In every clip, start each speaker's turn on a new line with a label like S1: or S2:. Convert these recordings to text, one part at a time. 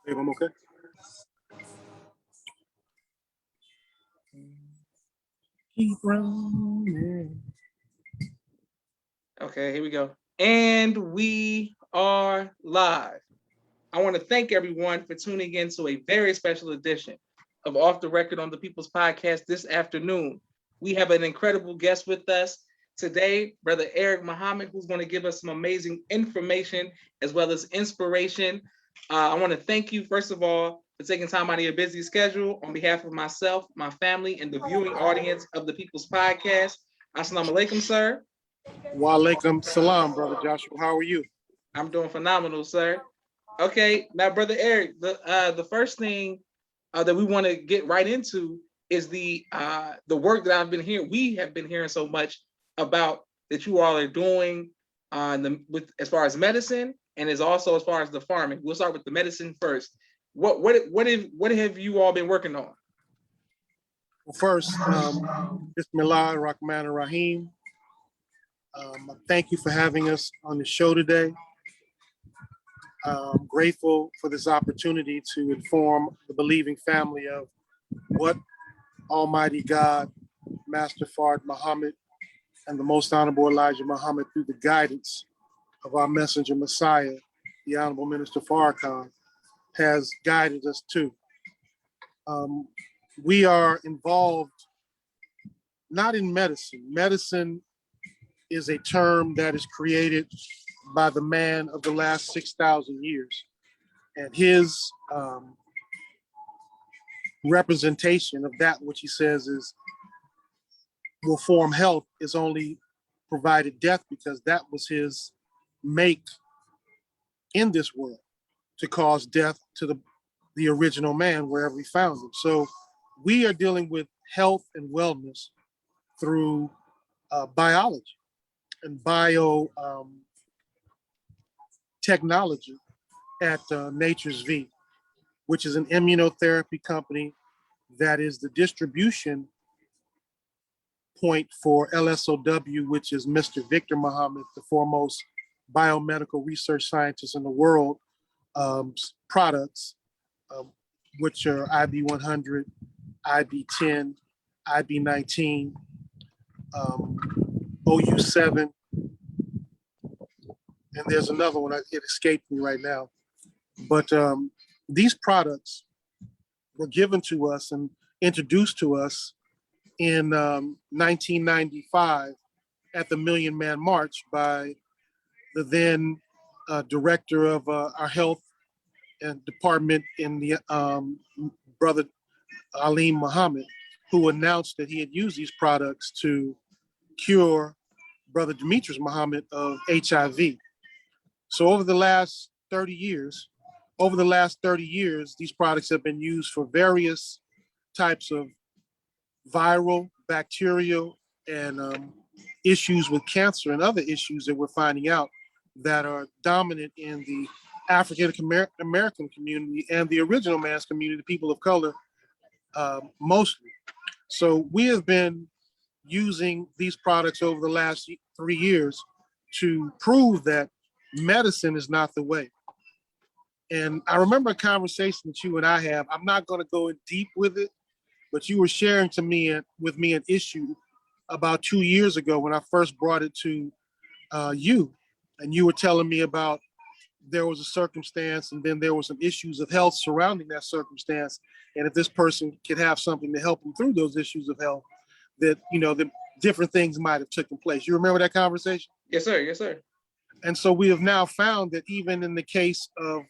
S1: If I'm okay. Keep running.
S2: Okay, here we go. And we are live. I want to thank everyone for tuning in to a very special edition of Off the Record on the People's Podcast this afternoon. We have an incredible guest with us today, Brother Eric Muhammad, who's going to give us some amazing information as well as inspiration. I want to thank you, first of all, for taking time out of your busy schedule on behalf of myself, my family, and the viewing audience of the People's Podcast. Assalamu alaikum, sir.
S1: Wa alaikum salam, Brother Joshua. How are you?
S2: I'm doing phenomenal, sir. Okay, now, Brother Eric, the first thing that we want to get right into is the work that I've been hearing. We have been hearing so much about that you all are doing with as far as medicine and as also as far as the farming. We'll start with the medicine first. What have you all been working on?
S1: Well, first, Bismillah Rahman Rahim. Thank you for having us on the show today. I'm grateful for this opportunity to inform the believing family of what Almighty God, Master Fard Muhammad, and the Most Honorable Elijah Muhammad, through the guidance of our messenger Messiah, the Honorable Minister Farrakhan, has guided us to. We are involved not in medicine. Medicine is a term that is created by the man of the last 6,000 years. And his representation of that which he says is will form health is only provided death, because that was his make in this world, to cause death to the original man wherever he found him. So we are dealing with health and wellness through biology and bio technology at Nature's V, which is an immunotherapy company that is the distribution point for LSOW, which is Mr. Victor Muhammad, the foremost biomedical research scientist in the world, products, which are IB100, IB10, IB19, OU7, and there's another one, it escaped me right now. But these products were given to us and introduced to us in 1995 at the Million Man March by the then director of our health and department in the Brother Aleem Muhammad, who announced that he had used these products to cure Brother Demetrius Muhammad of HIV. So over the last 30 years, these products have been used for various types of viral, bacterial, and issues with cancer and other issues that we're finding out that are dominant in the African American community and the original man's community, the people of color, mostly. So we have been using these products over the last 3 years to prove that medicine is not the way. And I remember a conversation that you and I have. I'm not going to go in deep with it, but you were sharing with me an issue about 2 years ago when I first brought it to you, and you were telling me about there was a circumstance and then there were some issues of health surrounding that circumstance, and if this person could have something to help them through those issues of health, that the different things might have taken place. You remember that conversation?
S2: Yes, sir. Yes, sir.
S1: And so we have now found that even in the case of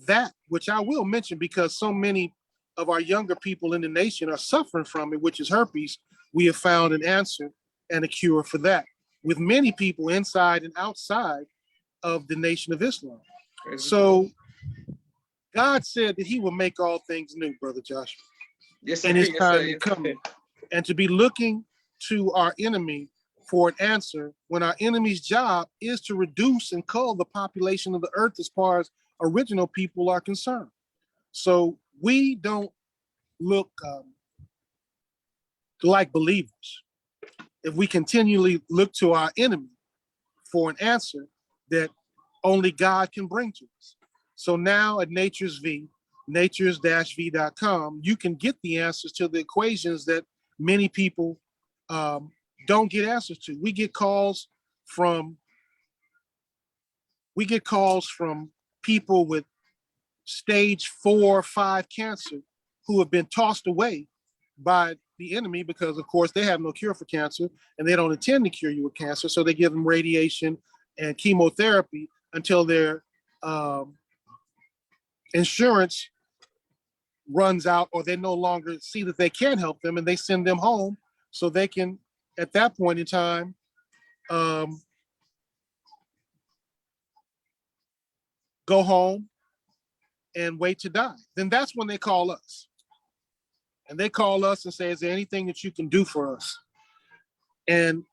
S1: that, which I will mention because so many of our younger people in the nation are suffering from it, which is herpes, we have found an answer and a cure for that with many people inside and outside of the Nation of Islam. So God said that he will make all things new, Brother Joshua.
S2: Yes, sir.
S1: And it's
S2: Yes,
S1: time
S2: sir.
S1: to
S2: Yes,
S1: come.
S2: sir.
S1: And to be looking to our enemy for an answer when our enemy's job is to reduce and cull the population of the earth as far as original people are concerned. So we don't look like believers if we continually look to our enemy for an answer that only God can bring to us. So now at Nature's V, natures-v.com, you can get the answers to the equations that many people don't get answers to. We get calls from people with stage 4 or 5 cancer who have been tossed away by the enemy because, of course, they have no cure for cancer and they don't intend to cure you with cancer. So they give them radiation and chemotherapy until their insurance runs out or they no longer see that they can help them, and they send them home so they can, at that point in time, go home and wait to die. Then that's when they call us. And they call us and say, is there anything that you can do for us? And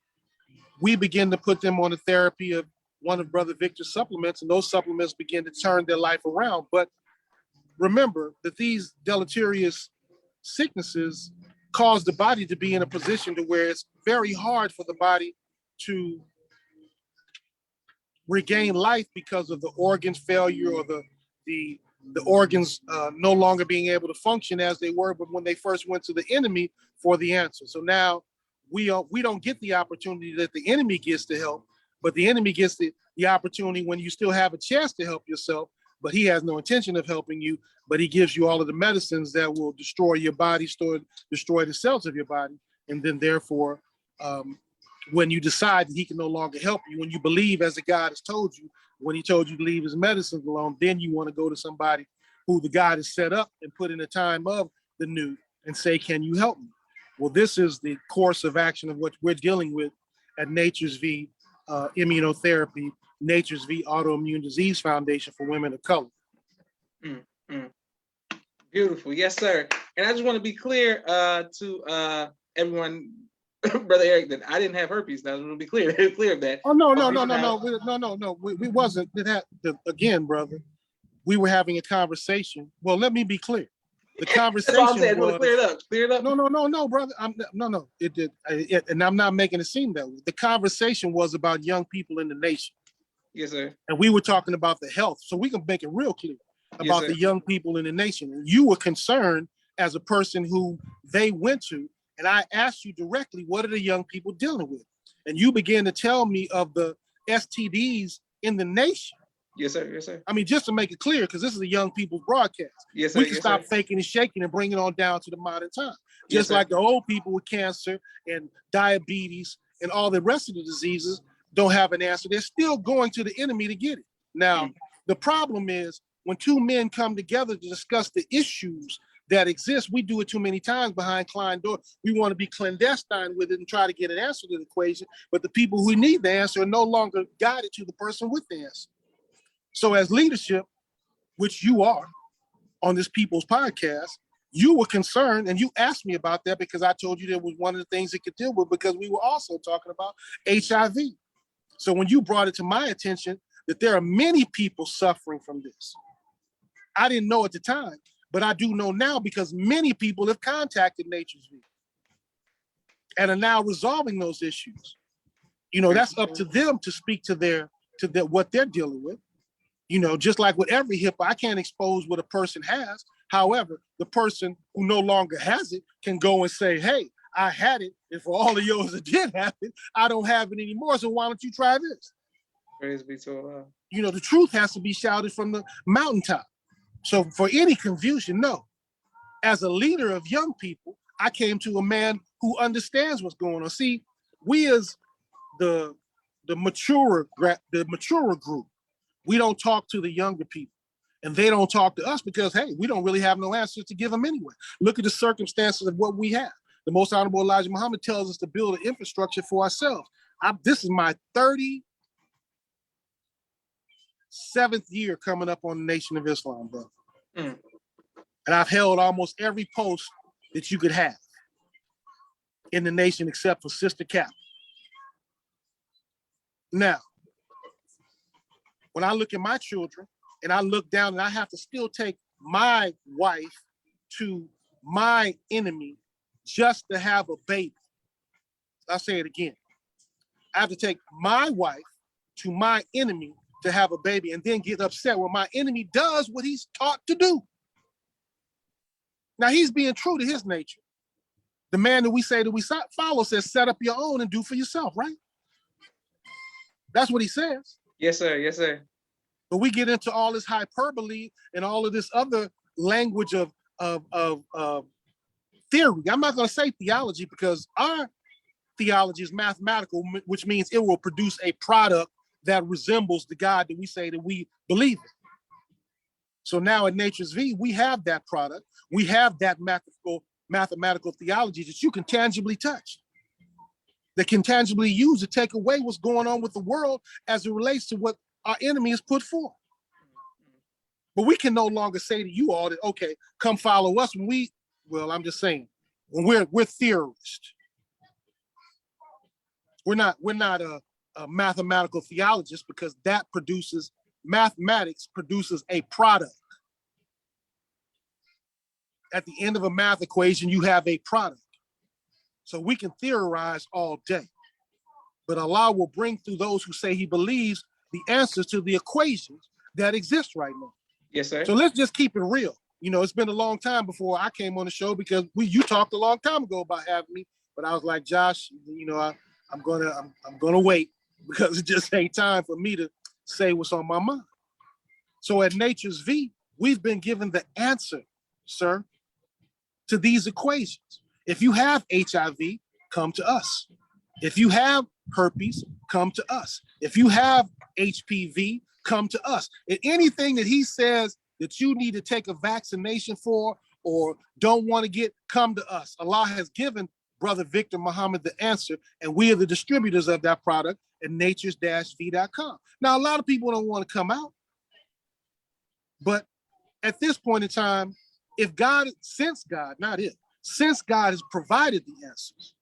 S1: we begin to put them on a therapy of one of Brother Victor's supplements, and those supplements begin to turn their life around. But remember that these deleterious sicknesses cause the body to be in a position to where it's very hard for the body to regain life because of the organs failure or the organs no longer being able to function as they were, but when they first went to the enemy for the answer. So now we don't get the opportunity that the enemy gets to help, but the enemy gets the opportunity when you still have a chance to help yourself, but he has no intention of helping you, but he gives you all of the medicines that will destroy your body, destroy the cells of your body. And then therefore, when you decide that he can no longer help you, when you believe, as the God has told you, when he told you to leave his medicines alone, then you want to go to somebody who the God has set up and put in a time of the new and say, can you help me? Well, this is the course of action of what we're dealing with at Nature's V Immunotherapy, Nature's V Autoimmune Disease Foundation for Women of Color.
S2: Beautiful. Yes, sir. And I just want to be clear to everyone, Brother Eric, that I didn't have herpes. Now, I want to be clear of that.
S1: Oh, no. We wasn't. Again, brother, we were having a conversation. Well, let me be clear. The conversation
S2: That's all I'm saying. I want to clear it up.
S1: No, brother. It did, and I'm not making it seem that way. The conversation was about young people in the nation.
S2: Yes, sir.
S1: And we were talking about the health, so we can make it real clear about the young people in the nation. And you were concerned as a person who they went to, and I asked you directly, what are the young people dealing with? And you began to tell me of the STDs in the nation.
S2: Yes, sir. Yes, sir.
S1: I mean, just to make it clear, because this is a young people's broadcast.
S2: Yes, sir.
S1: We can stop faking and shaking and bring it on down to the modern time. Just like the old people with cancer and diabetes and all the rest of the diseases don't have an answer. They're still going to the enemy to get it. Now, the problem is when two men come together to discuss the issues that exist, we do it too many times behind closed doors. We want to be clandestine with it and try to get an answer to the equation, but the people who need the answer are no longer guided to the person with the answer. So as leadership, which you are on this People's Podcast, you were concerned and you asked me about that because I told you that was one of the things it could deal with, because we were also talking about HIV. So when you brought it to my attention that there are many people suffering from this, I didn't know at the time, but I do know now because many people have contacted Nature's V and are now resolving those issues. You know, that's up to them to speak to what they're dealing with. You know, just like with every HIPAA, I can't expose what a person has. However, the person who no longer has it can go and say, hey, I had it, and for all of yours that did have it, I don't have it anymore, so why don't you try this?
S2: Praise be to Allah.
S1: You know, the truth has to be shouted from the mountaintop. So for any confusion, no. As a leader of young people, I came to a man who understands what's going on. See, we as the maturer group, we don't talk to the younger people, and they don't talk to us because, hey, we don't really have no answers to give them anyway. Look at the circumstances of what we have. The Most Honorable Elijah Muhammad tells us to build an infrastructure for ourselves. This is my 37th year coming up on the Nation of Islam, bro. And I've held almost every post that you could have in the nation except for Sister Cap. Now, when I look at my children and I look down and I have to still take my wife to my enemy just to have a baby. I'll say it again. I have to take my wife to my enemy to have a baby and then get upset when my enemy does what he's taught to do. Now he's being true to his nature. The man that we say that we follow says, set up your own and do for yourself, right? That's what he says.
S2: Yes, sir. Yes, sir.
S1: But we get into all this hyperbole and all of this other language of theory. I'm not going to say theology because our theology is mathematical, which means it will produce a product that resembles the God that we say that we believe in. So now at Nature's V, we have that product. We have that mathematical theology that you can tangibly touch, that can tangibly use to take away what's going on with the world as it relates to what our enemy has put forth. But we can no longer say to you all that, okay, come follow us when I'm just saying, when we're theorists. We're not a mathematical theologist because mathematics produces a product. At the end of a math equation, you have a product. So we can theorize all day, but Allah will bring through those who say he believes the answers to the equations that exist right now.
S2: Yes, sir.
S1: So let's just keep it real. You know, it's been a long time before I came on the show because you talked a long time ago about having me, but I was like, Josh, you know, I'm gonna wait because it just ain't time for me to say what's on my mind. So at Nature's V, we've been given the answer, sir, to these equations. If you have HIV, come to us. If you have herpes, come to us. If you have HPV, come to us. And anything that he says that you need to take a vaccination for or don't want to get, come to us. Allah has given Brother Victor Muhammad the answer, and we are the distributors of that product at natures-v.com. Now, a lot of people don't want to come out, but at this point in time, since God has provided the answers,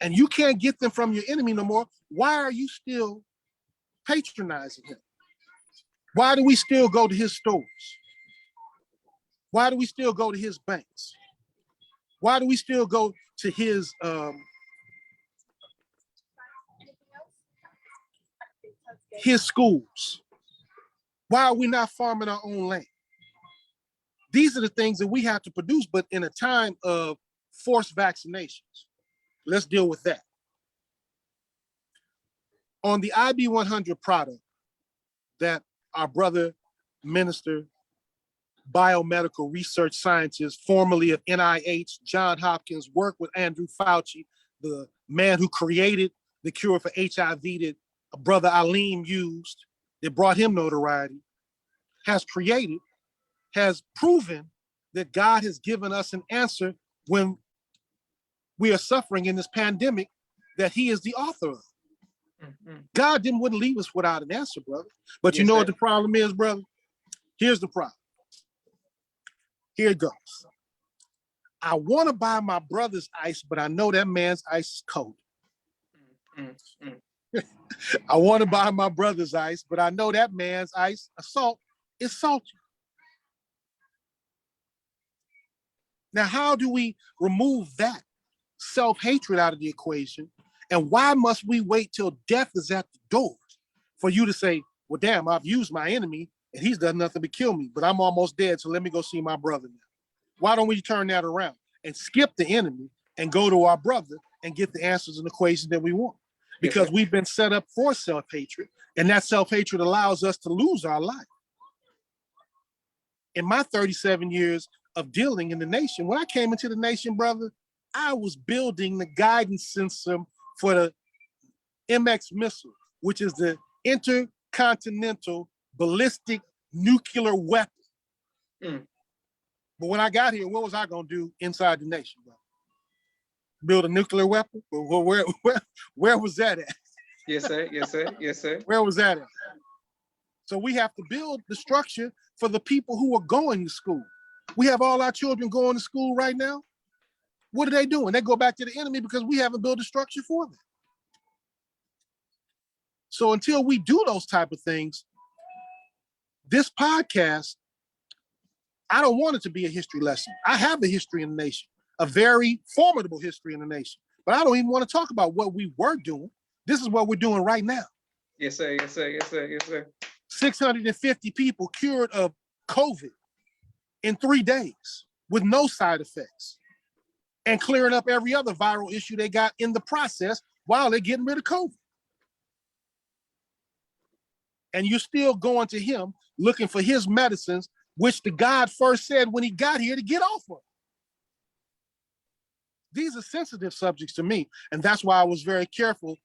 S1: and you can't get them from your enemy no more, why are you still patronizing him? Why do we still go to his stores? Why do we still go to his banks? Why do we still go to his schools? Why are we not farming our own land? These are the things that we have to produce, but in a time of forced vaccinations. Let's deal with that. On the IB100 product that our brother, minister, biomedical research scientist, formerly of NIH, John Hopkins, worked with Andrew Fauci, the man who created the cure for HIV that brother Aleem used, that brought him notoriety, has proven that God has given us an answer when we are suffering in this pandemic that he is the author of. Mm-hmm. God wouldn't leave us without an answer, brother. But yes, you know what the problem is, brother? Here's the problem. Here it goes. I want to buy my brother's ice, but I know that man's ice is cold. Mm-hmm. I want to buy my brother's ice, but I know that man's ice, salt, is salty. Now, how do we remove that self-hatred out of the equation? And why must we wait till death is at the door for you to say, well, damn, I've used my enemy and he's done nothing but kill me, but I'm almost dead, so let me go see my brother now. Why don't we turn that around and skip the enemy and go to our brother and get the answers and equations that we want? Because we've been set up for self-hatred, and that self-hatred allows us to lose our life. In my 37 years of dealing in the nation, when I came into the nation, brother, I was building the guidance system for the MX missile, which is the intercontinental ballistic nuclear weapon. Mm. But when I got here, what was I going to do inside the nation, bro? Build a nuclear weapon? Where was that at?
S2: Yes, sir. Yes, sir. Yes, sir.
S1: Where was that at? So we have to build the structure for the people who are going to school. We have all our children going to school right now. What are they doing? They go back to the enemy because we haven't built a structure for them. So until we do those type of things, this podcast, I don't want it to be a history lesson. I have a history in the nation, a very formidable history in the nation, but I don't even want to talk about what we were doing. This is what we're doing right now.
S2: Yes, sir. Yes, sir. Yes, sir. Yes, sir.
S1: 650 people cured of COVID in 3 days. with no side effects and clearing up every other viral issue they got in the process while they're getting rid of COVID. And you're still going to him looking for his medicines, which the God first said when he got here to get off of. These are sensitive subjects to me. And that's why I was very careful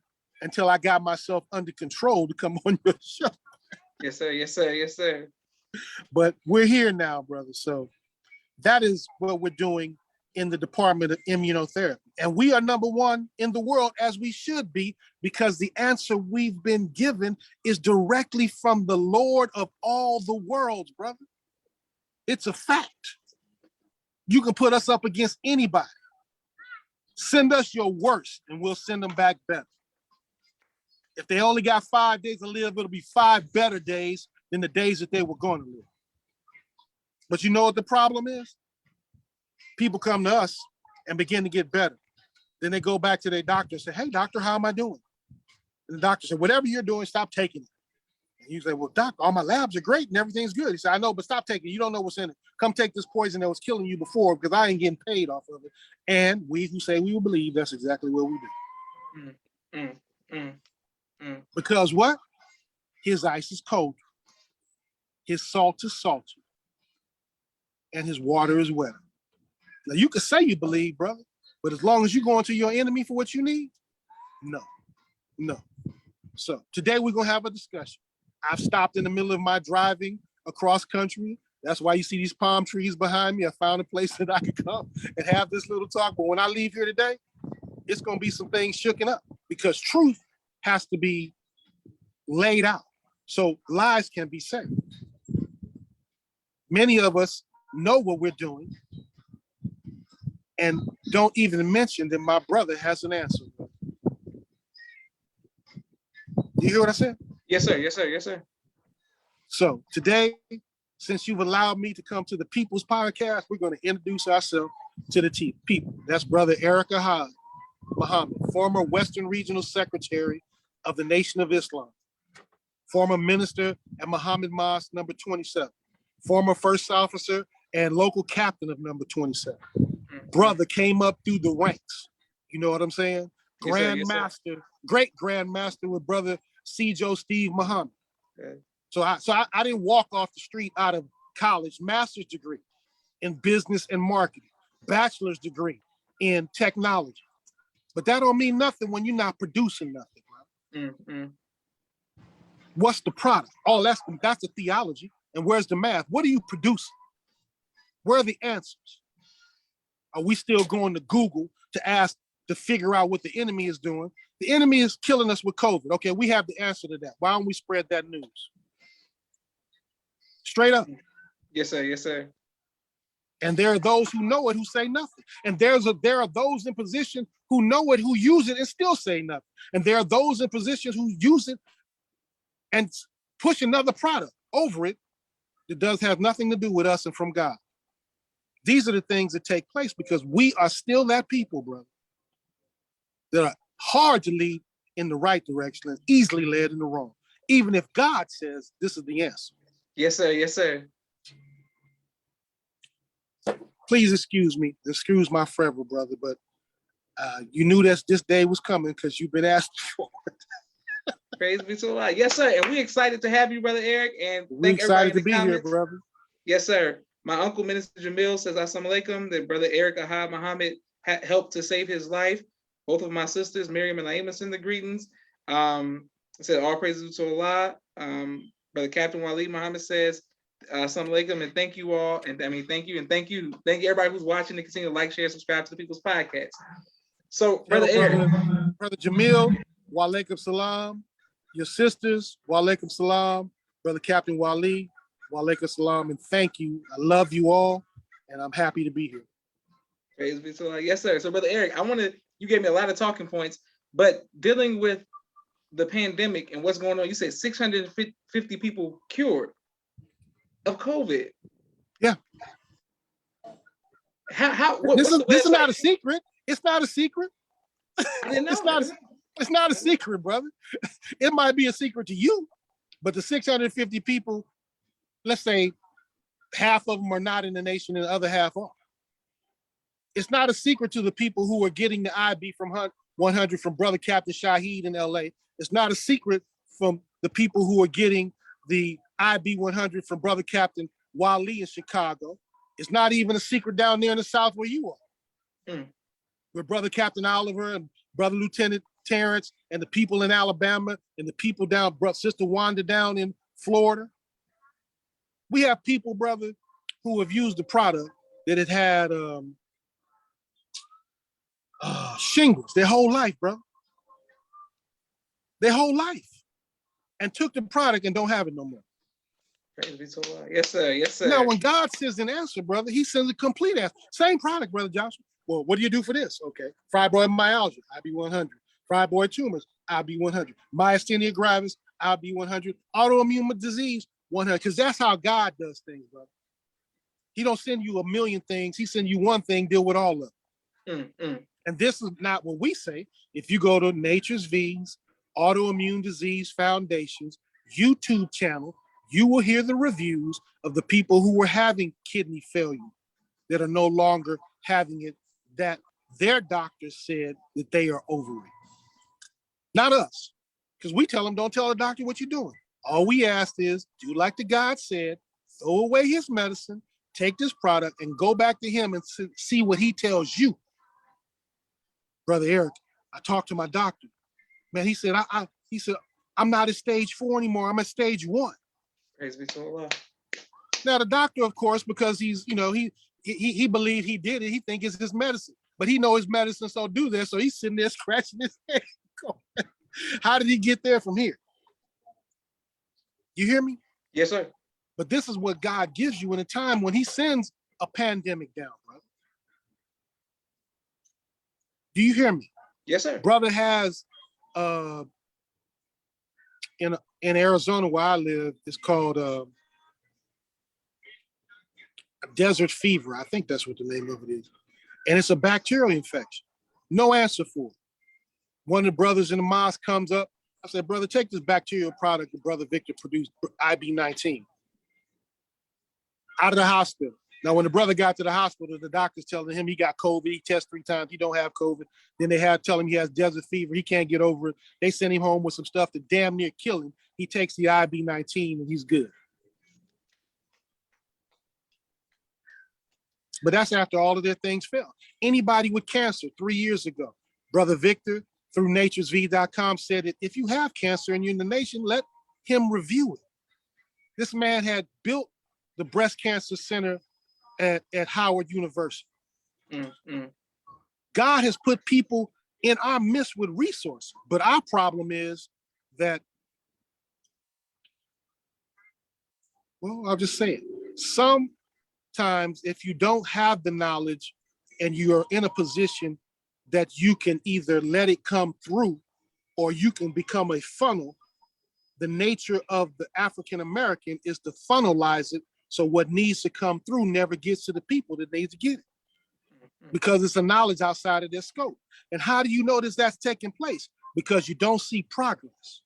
S1: until I got myself under control to come on your show.
S2: Yes, sir. Yes, sir. Yes, sir.
S1: But we're here now, brother. So that is what we're doing in the Department of Immunotherapy. And we are number one in the world, as we should be, because the answer we've been given is directly from the Lord of all the worlds, brother. It's a fact. You can put us up against anybody. Send us your worst and we'll send them back better. If they only got 5 days to live, it'll be 5 better days than the days that they were going to live. But you know what the problem is? People come to us and begin to get better. Then they go back to their doctor and say, hey, doctor, how am I doing? And the doctor said, whatever you're doing, stop taking it. And you say, well, doc, all my labs are great and everything's good. He said, I know, but stop taking it. You don't know what's in it. Come take this poison that was killing you before because I ain't getting paid off of it. And we who say we will believe, that's exactly what we do. Because what? His ice is cold. His salt is salty. And his water is wetter. Now, you can say you believe, brother, but as long as you're going to your enemy for what you need, no. So today we're going to have a discussion. I've stopped in the middle of my driving across country. That's why you see these palm trees behind me. I found a place that I could come and have this little talk. But when I leave here today, it's going to be some things shooken up because truth has to be laid out so lies can be saved. Many of us know what we're doing and don't even mention that my brother has an answer. You hear what I said?
S2: Yes, sir. Yes, sir. Yes, sir. So
S1: today, since you've allowed me to come to the People's Podcast, we're going to introduce ourselves to the people. That's Brother Eric Ahad Muhammad, former Western Regional Secretary of the Nation of Islam, former minister at Muhammad Mosque number 27, former first officer and local captain of number 27. Brother came up through the ranks. You know what I'm saying? Grandmaster, great grandmaster with Brother C. Steve Muhammad. Okay. So I didn't walk off the street out of college. Master's degree in business and marketing, bachelor's degree in technology. But that don't mean nothing when you're not producing nothing. Bro. What's the product? Oh, that's the theology. And where's the math? What are you producing? Where are the answers? Are we still going to Google to figure out what the enemy is doing? The enemy is killing us with COVID. Okay, we have the answer to that. Why don't we spread that news? Straight up.
S2: Yes, sir. Yes, sir.
S1: And there are those who know it who say nothing. And there are those in position who know it, who use it and still say nothing. And there are those in positions who use it and push another product over it that does have nothing to do with us and from God. These are the things that take place because we are still that people, brother, that are hard to lead in the right direction and easily led in the wrong, even if God says this is the answer.
S2: Yes, sir. Yes, sir.
S1: Please excuse my forever brother, but you knew that this day was coming because you've been asked for it.
S2: Praise be to Allah. Yes, sir. And we're excited to have you, Brother Eric. And
S1: we're excited to be here, brother.
S2: Yes, sir. My uncle, Minister Jamil, says, Assalamu alaikum, that Brother Eric Ahad Muhammad helped to save his life. Both of my sisters, Miriam and Naima, send the greetings. Said, all praises to Allah. Brother Captain Waleed Muhammad says, Assalamu alaikum, and thank you all. And I mean, thank you everybody who's watching to continue to like, share, subscribe to the People's Podcast. So, Brother Eric.
S1: Brother Jamil, wa alaikum salam. Your sisters, wa alaikum salam. Brother Captain Waleed, wa alaikum salam, and thank you. I love you all, and I'm happy to be here.
S2: Praise be to Allah. Yes, sir. So, Brother Eric, you gave me a lot of talking points, but dealing with the pandemic and what's going on, you said 650 people cured of COVID.
S1: Yeah. This is not a secret. It's not a secret.
S2: I didn't know.
S1: It's not a secret, brother. It might be a secret to you, but the 650 people, let's say half of them are not in the nation and the other half are. It's not a secret to the people who are getting the IB from 100 from Brother Captain Shaheed in LA. It's not a secret from the people who are getting the IB 100 from Brother Captain Wally in Chicago. It's not even a secret down there in the South where you are. With Brother Captain Oliver and Brother Lieutenant Terrence and the people in Alabama and the people down, Sister Wanda down in Florida. We have people, brother, who have used the product that it had shingles their whole life, bro. Their whole life. And took the product and don't have it no more.
S2: Praise be to Allah. Yes, sir. Yes, sir.
S1: Now, when God sends an answer, brother, he sends a complete answer. Same product, Brother Joshua. Well, what do you do for this? Okay. Fibromyalgia, IB100. Fibroid tumors, IB100. Myasthenia gravis, IB100. Autoimmune disease, 100. Because that's how God does things, brother. He don't send you a million things. He send you one thing, deal with all of them. And this is not what we say. If you go to Nature's V's, Autoimmune Disease Foundation's YouTube channel, you will hear the reviews of the people who were having kidney failure that are no longer having it, that their doctors said that they are over it. Not us, because we tell them, don't tell the doctor what you're doing. All we asked is, do like the God said, throw away his medicine, take this product and go back to him and see what he tells you. Brother Eric, I talked to my doctor. Man, he said, I'm not at stage 4 anymore. I'm at stage 1.
S2: Praise be to Allah.
S1: Now the doctor, of course, because he's, he believed he did it. He think it's his medicine, but he know his medicine, so do this. So he's sitting there scratching his head. How did he get there from here? You hear me?
S2: Yes, sir.
S1: But this is what God gives you in a time when he sends a pandemic down, brother. Do you hear me?
S2: Yes, sir.
S1: Brother has in Arizona where I live, it's called desert fever. I think that's what the name of it is. And it's a bacterial infection. No answer for it. One of the brothers in the mosque comes up. I said, brother, take this bacterial product that Brother Victor produced, IB19, out of the hospital. Now, when the brother got to the hospital, the doctor's telling him he got COVID. He tests 3 times. He don't have COVID. Then they tell him he has desert fever. He can't get over it. They send him home with some stuff that damn near kill him. He takes the IB19 and he's good. But that's after all of their things failed. Anybody with cancer 3 years ago, Brother Victor through naturesv.com said that if you have cancer and you're in the nation, let him review it. This man had built the breast cancer center at Howard University. God has put people in our midst with resources, but our problem is that, well, I'll just say it. Sometimes if you don't have the knowledge and you're in a position that you can either let it come through or you can become a funnel, the nature of the African-American is to funnelize it so what needs to come through never gets to the people that need to get it because it's a knowledge outside of their scope. And how do you notice that's taking place? Because you don't see progress.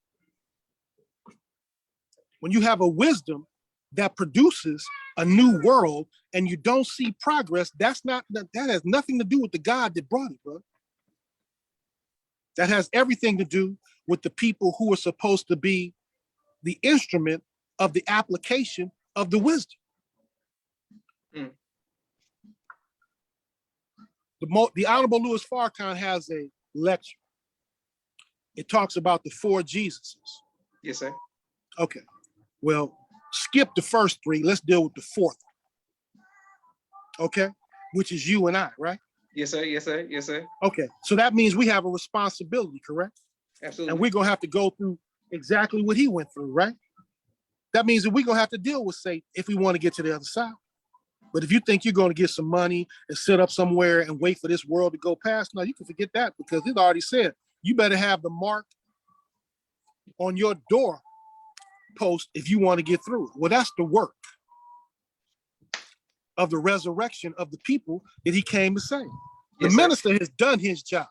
S1: When you have a wisdom that produces a new world and you don't see progress, that has nothing to do with the God that brought it, bro. That has everything to do with the people who are supposed to be the instrument of the application of the wisdom. The Honorable Louis Farrakhan has a lecture. It talks about the 4 Jesuses.
S2: Yes, sir.
S1: Okay. Well, skip the first 3. Let's deal with the 4th. Okay. Which is you and I, right?
S2: Yes, sir. Yes, sir. Yes, sir.
S1: Okay. So that means we have a responsibility, correct?
S2: Absolutely.
S1: And we're going to have to go through exactly what he went through, right? That means that we're going to have to deal with Satan if we want to get to the other side. But if you think you're going to get some money and sit up somewhere and wait for this world to go past, no, you can forget that because it already said, you better have the mark on your door post if you want to get through it. Well, that's the work of the resurrection of the people that he came to save. The minister has done his job.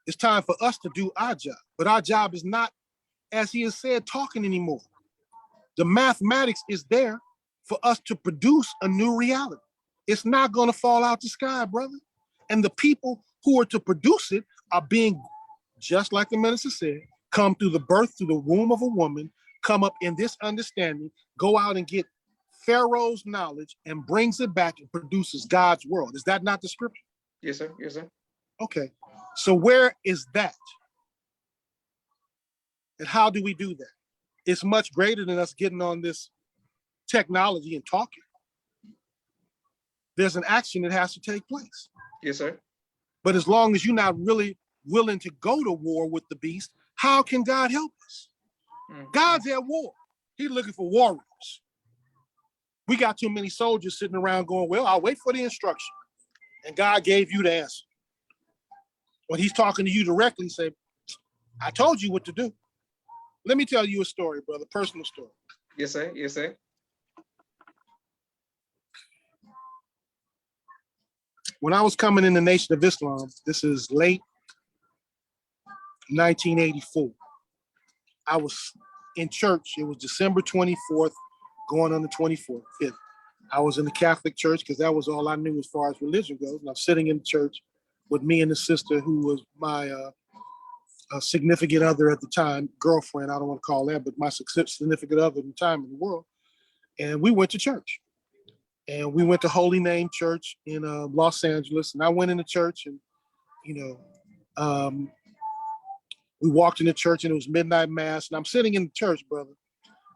S1: It's time for us to do our job, but our job is not, as he has said, talking anymore. The mathematics is there. for us to produce a new reality. It's not going to fall out the sky, brother. And the people who are to produce it are being, just like the minister said, come through the birth, through the womb of a woman, come up in this understanding, go out and get Pharaoh's knowledge and brings it back and produces God's world. Is that not the scripture?
S2: Yes, sir. Yes, sir.
S1: Okay. So where is that? And how do we do that? It's much greater than us getting on this technology and talking. There's an action that has to take place.
S2: Yes, sir.
S1: But as long as you're not really willing to go to war with the beast, how can God help us? God's at war. He's looking for warriors. We got too many soldiers sitting around going, well, I'll wait for the instruction. And God gave you the answer. When he's talking to you directly, say, I told you what to do. Let me tell you a story, brother, personal story.
S2: Yes, sir. Yes, sir.
S1: When I was coming in the Nation of Islam, this is late 1984. I was in church. It was December 24th, going on the 24th. I was in the Catholic church because that was all I knew as far as religion goes. And I'm sitting in the church with me and the sister who was my significant other at the time, girlfriend, I don't want to call that, but my significant other at the time in the world. And we went to church. And we went to Holy Name Church in Los Angeles. And I went into church and, we walked in the church and it was midnight mass. And I'm sitting in the church, brother.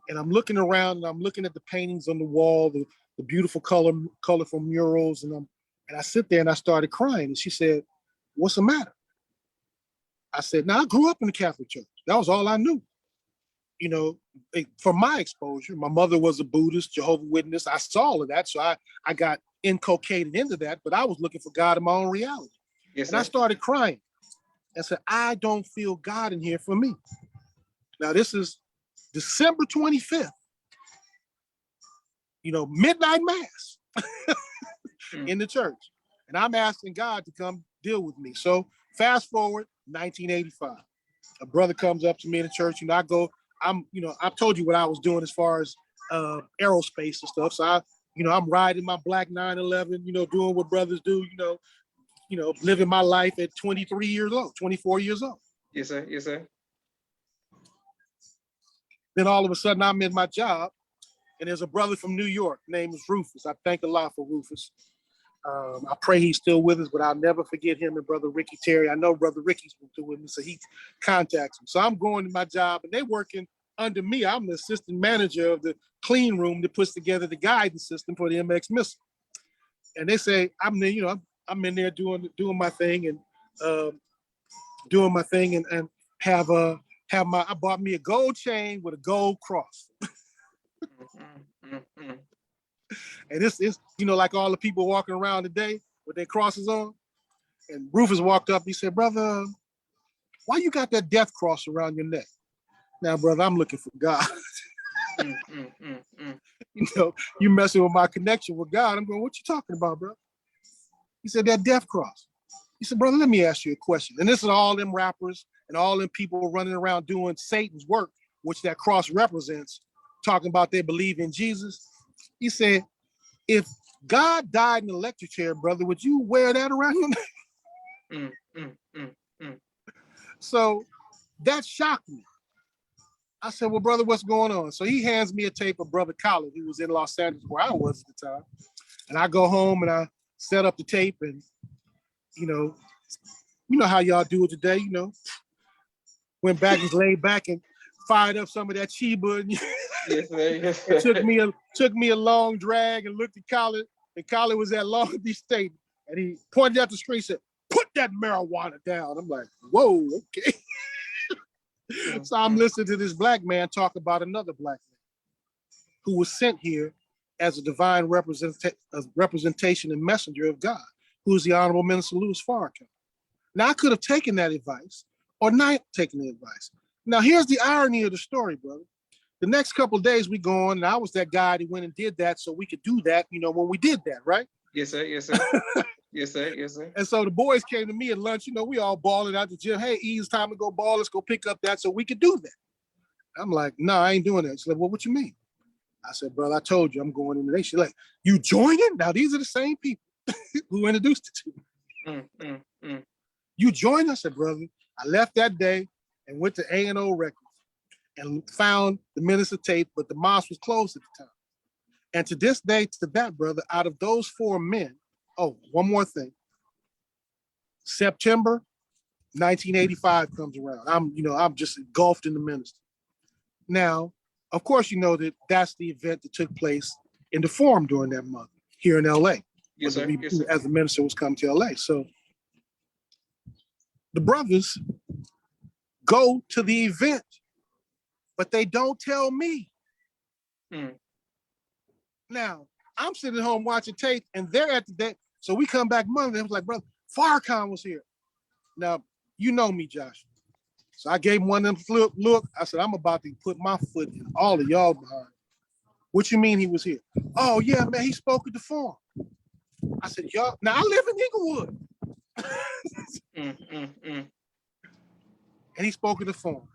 S1: And I'm looking around and I'm looking at the paintings on the wall, the beautiful colorful murals. And I sit there and I started crying. And she said, what's the matter? I said, now I grew up in the Catholic Church. That was all I knew. From my exposure, my mother was a Buddhist, Jehovah's Witness. I saw all of that. So I got inculcated into that, but I was looking for God in my own reality.
S2: Yes,
S1: and I started crying. I said, I don't feel God in here for me. Now this is December 25th, midnight mass in the church. And I'm asking God to come deal with me. So fast forward 1985, a brother comes up to me in the church and I've told you what I was doing as far as aerospace and stuff. So I'm riding my black 911, doing what brothers do, living my life at 23 years old, 24 years old.
S2: Yes, sir. Yes, sir.
S1: Then all of a sudden I'm in my job and there's a brother from New York, name is Rufus. I thank Allah for Rufus. I pray he's still with us, but I'll never forget him and brother Ricky Terry. I know brother Ricky's been through with me, so he contacts me. So I'm going to my job and they're working under me. I'm the assistant manager of the clean room that puts together the guidance system for the MX missile. And they say, I'm in there doing my thing and I bought me a gold chain with a gold cross. And this is, like all the people walking around today with their crosses on. And Rufus walked up, he said, brother, why you got that death cross around your neck? Now, brother, I'm looking for God. You messing with my connection with God. I'm going, what you talking about, bro? He said, that death cross. He said, brother, let me ask you a question. And this is all them rappers and all them people running around doing Satan's work, which that cross represents, talking about they believe in Jesus. He said, if God died in the electric chair, brother, would you wear that around your neck? So that shocked me. I said, well, brother, what's going on? So he hands me a tape of brother Khaled, who was in Los Angeles where I was at the time. And I go home and I set up the tape and, you know how y'all do it today, went back and laid back and fired up some of that Chiba. And
S2: Yes, man. Yes,
S1: it took me a long drag and looked at Khaled, and Khaled was at Long Beach State, and he pointed out the screen and said, put that marijuana down. I'm like, whoa, okay. So I'm listening to this black man talk about another black man who was sent here as a divine representation and messenger of God, who is the Honorable Minister Louis Farrakhan. Now, I could have taken that advice or not taken the advice. Now, here's the irony of the story, brother. The next couple of days we go on, and I was that guy that went and did that so we could do that, when we did that, right?
S2: Yes, sir. Yes, sir. Yes, sir. Yes, sir.
S1: And so the boys came to me at lunch, we all balling out the gym. Hey, E, it's time to go ball. Let's go pick up that so we could do that. I'm like, no, I ain't doing that. She's like, well, what you mean? I said, brother, I told you I'm going into. She's like, you joining? Now these are the same people who introduced it to me. You joined? I said, brother, I left that day and went to A&O Records and found the minister tape, but the mosque was closed at the time. And to this day, to that, brother, out of those 4 men, oh, one more thing. September 1985 comes around. I'm just engulfed in the ministry. Now, of course, you know that that's the event that took place in the Forum during that month here in LA.
S2: Yes, sir. Yes, sir.
S1: As the minister was coming to LA. So the brothers go to the event, but they don't tell me. Now, I'm sitting at home watching tape and they're at the day. So we come back Monday. I was like, brother, Farrakhan was here. Now, you know me, Josh. So I gave him one of them flip look. I said, I'm about to put my foot in all of y'all behind. What you mean he was here? Oh, yeah, man, he spoke at the Forum. I said, y'all, now I live in Inglewood. And he spoke at the Forum.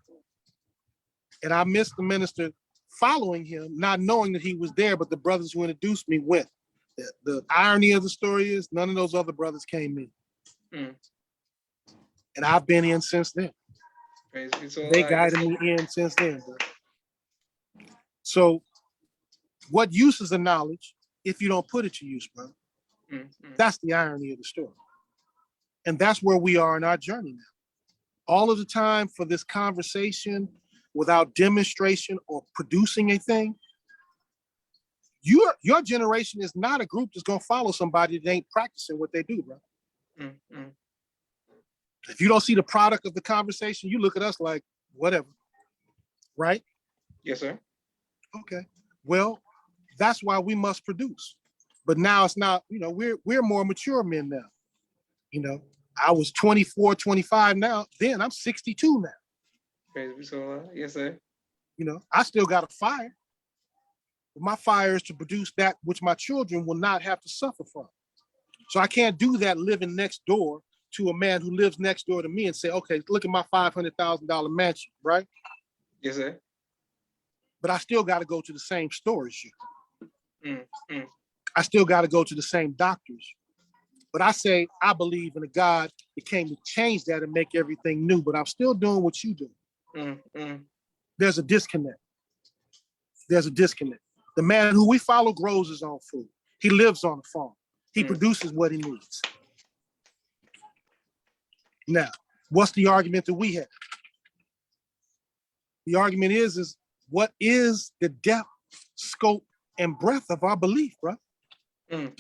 S1: And I missed the minister following him, not knowing that he was there, but the brothers who introduced me went. The irony of the story is none of those other brothers came in. And I've been in since then. They guided me in since then, bro. So what use is the knowledge if you don't put it to use, bro? That's the irony of the story. And that's where we are in our journey now. All of the time for this conversation without demonstration or producing a thing, your generation is not a group that's gonna follow somebody that ain't practicing what they do, bro. If you don't see the product of the conversation, you look at us like, whatever, right?
S2: Yes, sir.
S1: Okay, well, that's why we must produce. But now it's not, we're more mature men now. I was 24, 25 now, then I'm 62 now.
S2: Praise be so. Yes, sir.
S1: I still got a fire. But my fire is to produce that which my children will not have to suffer from. So I can't do that living next door to a man who lives next door to me and say, okay, look at my $500,000 mansion, right?
S2: Yes, sir.
S1: But I still got to go to the same store as you. I still got to go to the same doctors. But I say, I believe in a God that came to change that and make everything new, but I'm still doing what you do. There's a disconnect. There's a disconnect. The man who we follow grows his own food. He lives on a farm. He produces what he needs. Now, what's the argument that we have? The argument is what is the depth, scope, and breadth of our belief, bro? I'm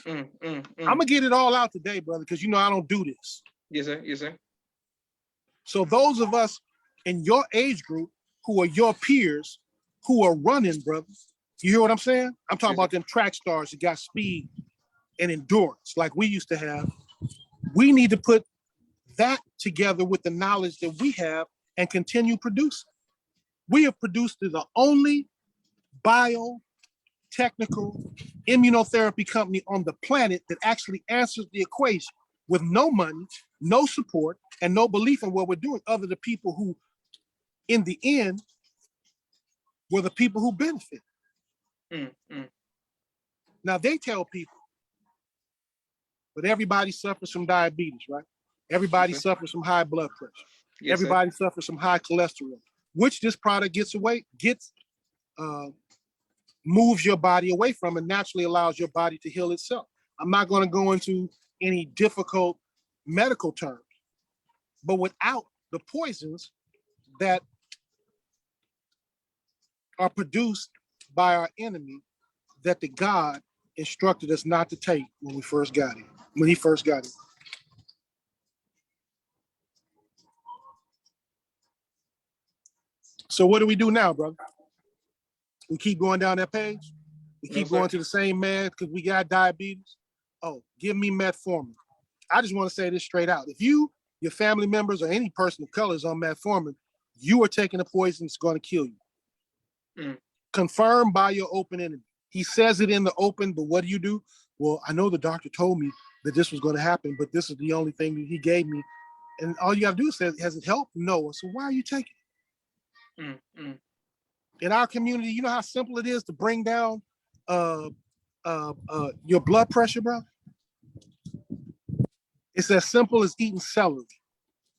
S1: gonna get it all out today, brother, because I don't do this.
S2: Yes, sir. Yes, sir.
S1: So those of us in your age group who are your peers who are running, brothers, you hear what I'm saying? I'm talking about them track stars that got speed and endurance like we used to have. We need to put that together with the knowledge that we have and continue producing. We have produced the only biotechnical immunotherapy company on the planet that actually answers the equation with no money, no support, and no belief in what we're doing, other than people who, in the end, were the people who benefit. Now they tell people, but everybody suffers from diabetes, right? Everybody suffers from high blood pressure.
S2: Yes,
S1: everybody suffers from high cholesterol, which this product moves your body away from and naturally allows your body to heal itself. I'm not going to go into any difficult medical terms, but without the poisons that are produced by our enemy that the God instructed us not to take when he first got it. So what do we do now, brother? We keep going down that page? We keep going to the same man because we got diabetes? Oh, give me metformin. I just want to say this straight out. If you, your family members, or any person of color is on metformin, you are taking a poison that's going to kill you. Confirmed by your open enemy. He says it in the open, but what do? Well, I know the doctor told me that this was going to happen, but this is the only thing that he gave me. And all you have to do is say, has it helped? No. So why are you taking it? In our community, you know how simple it is to bring down your blood pressure, bro? It's as simple as eating celery.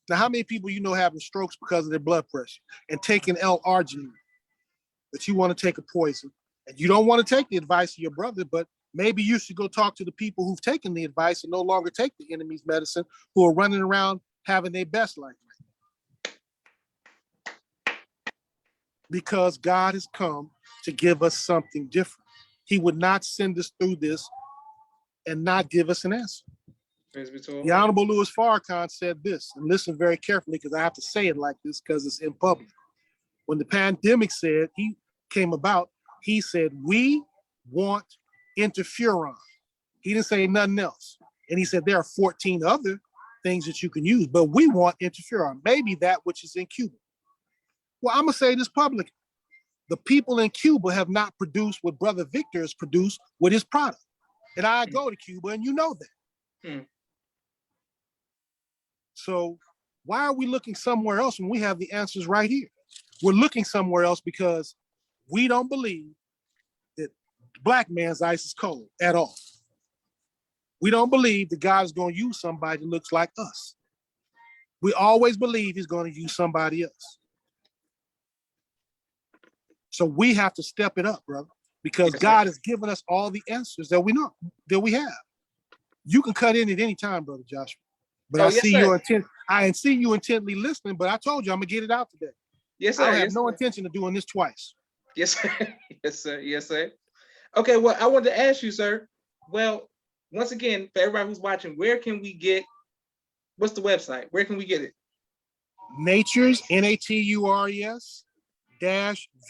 S1: Now, how many people you know having strokes because of their blood pressure and taking L-arginine, that you want to take a poison? And you don't want to take the advice of your brother, but maybe you should go talk to the people who've taken the advice and no longer take the enemy's medicine, who are running around having their best life. Because God has come to give us something different. He would not send us through this and not give us an answer. The Honorable Louis Farrakhan said this, and listen very carefully because I have to say it like this because it's in public. When the pandemic came about, he said, we want interferon. He didn't say nothing else. And he said, there are 14 other things that you can use, but we want interferon, maybe that which is in Cuba. Well, I'm going to say this publicly. The people in Cuba have not produced what Brother Victor has produced with his product. And I go to Cuba and you know that. So why are we looking somewhere else when we have the answers right here? We're looking somewhere else because we don't believe that black man's ice is cold at all. We don't believe that God is going to use somebody that looks like us. We always believe he's going to use somebody else. So we have to step it up, brother, because God has given us all the answers that we know, that we have. You can cut in at any time, Brother Joshua. But I see you intently listening, but I told you I'm gonna get it out today.
S2: Yes, sir.
S1: I have no intention of doing this twice.
S2: Yes, sir. Yes, sir. Yes, sir. Okay, well, I wanted to ask you, sir. Well, once again, for everybody who's watching, where can we get, what's the website? Where can we get it?
S1: Natures, Natures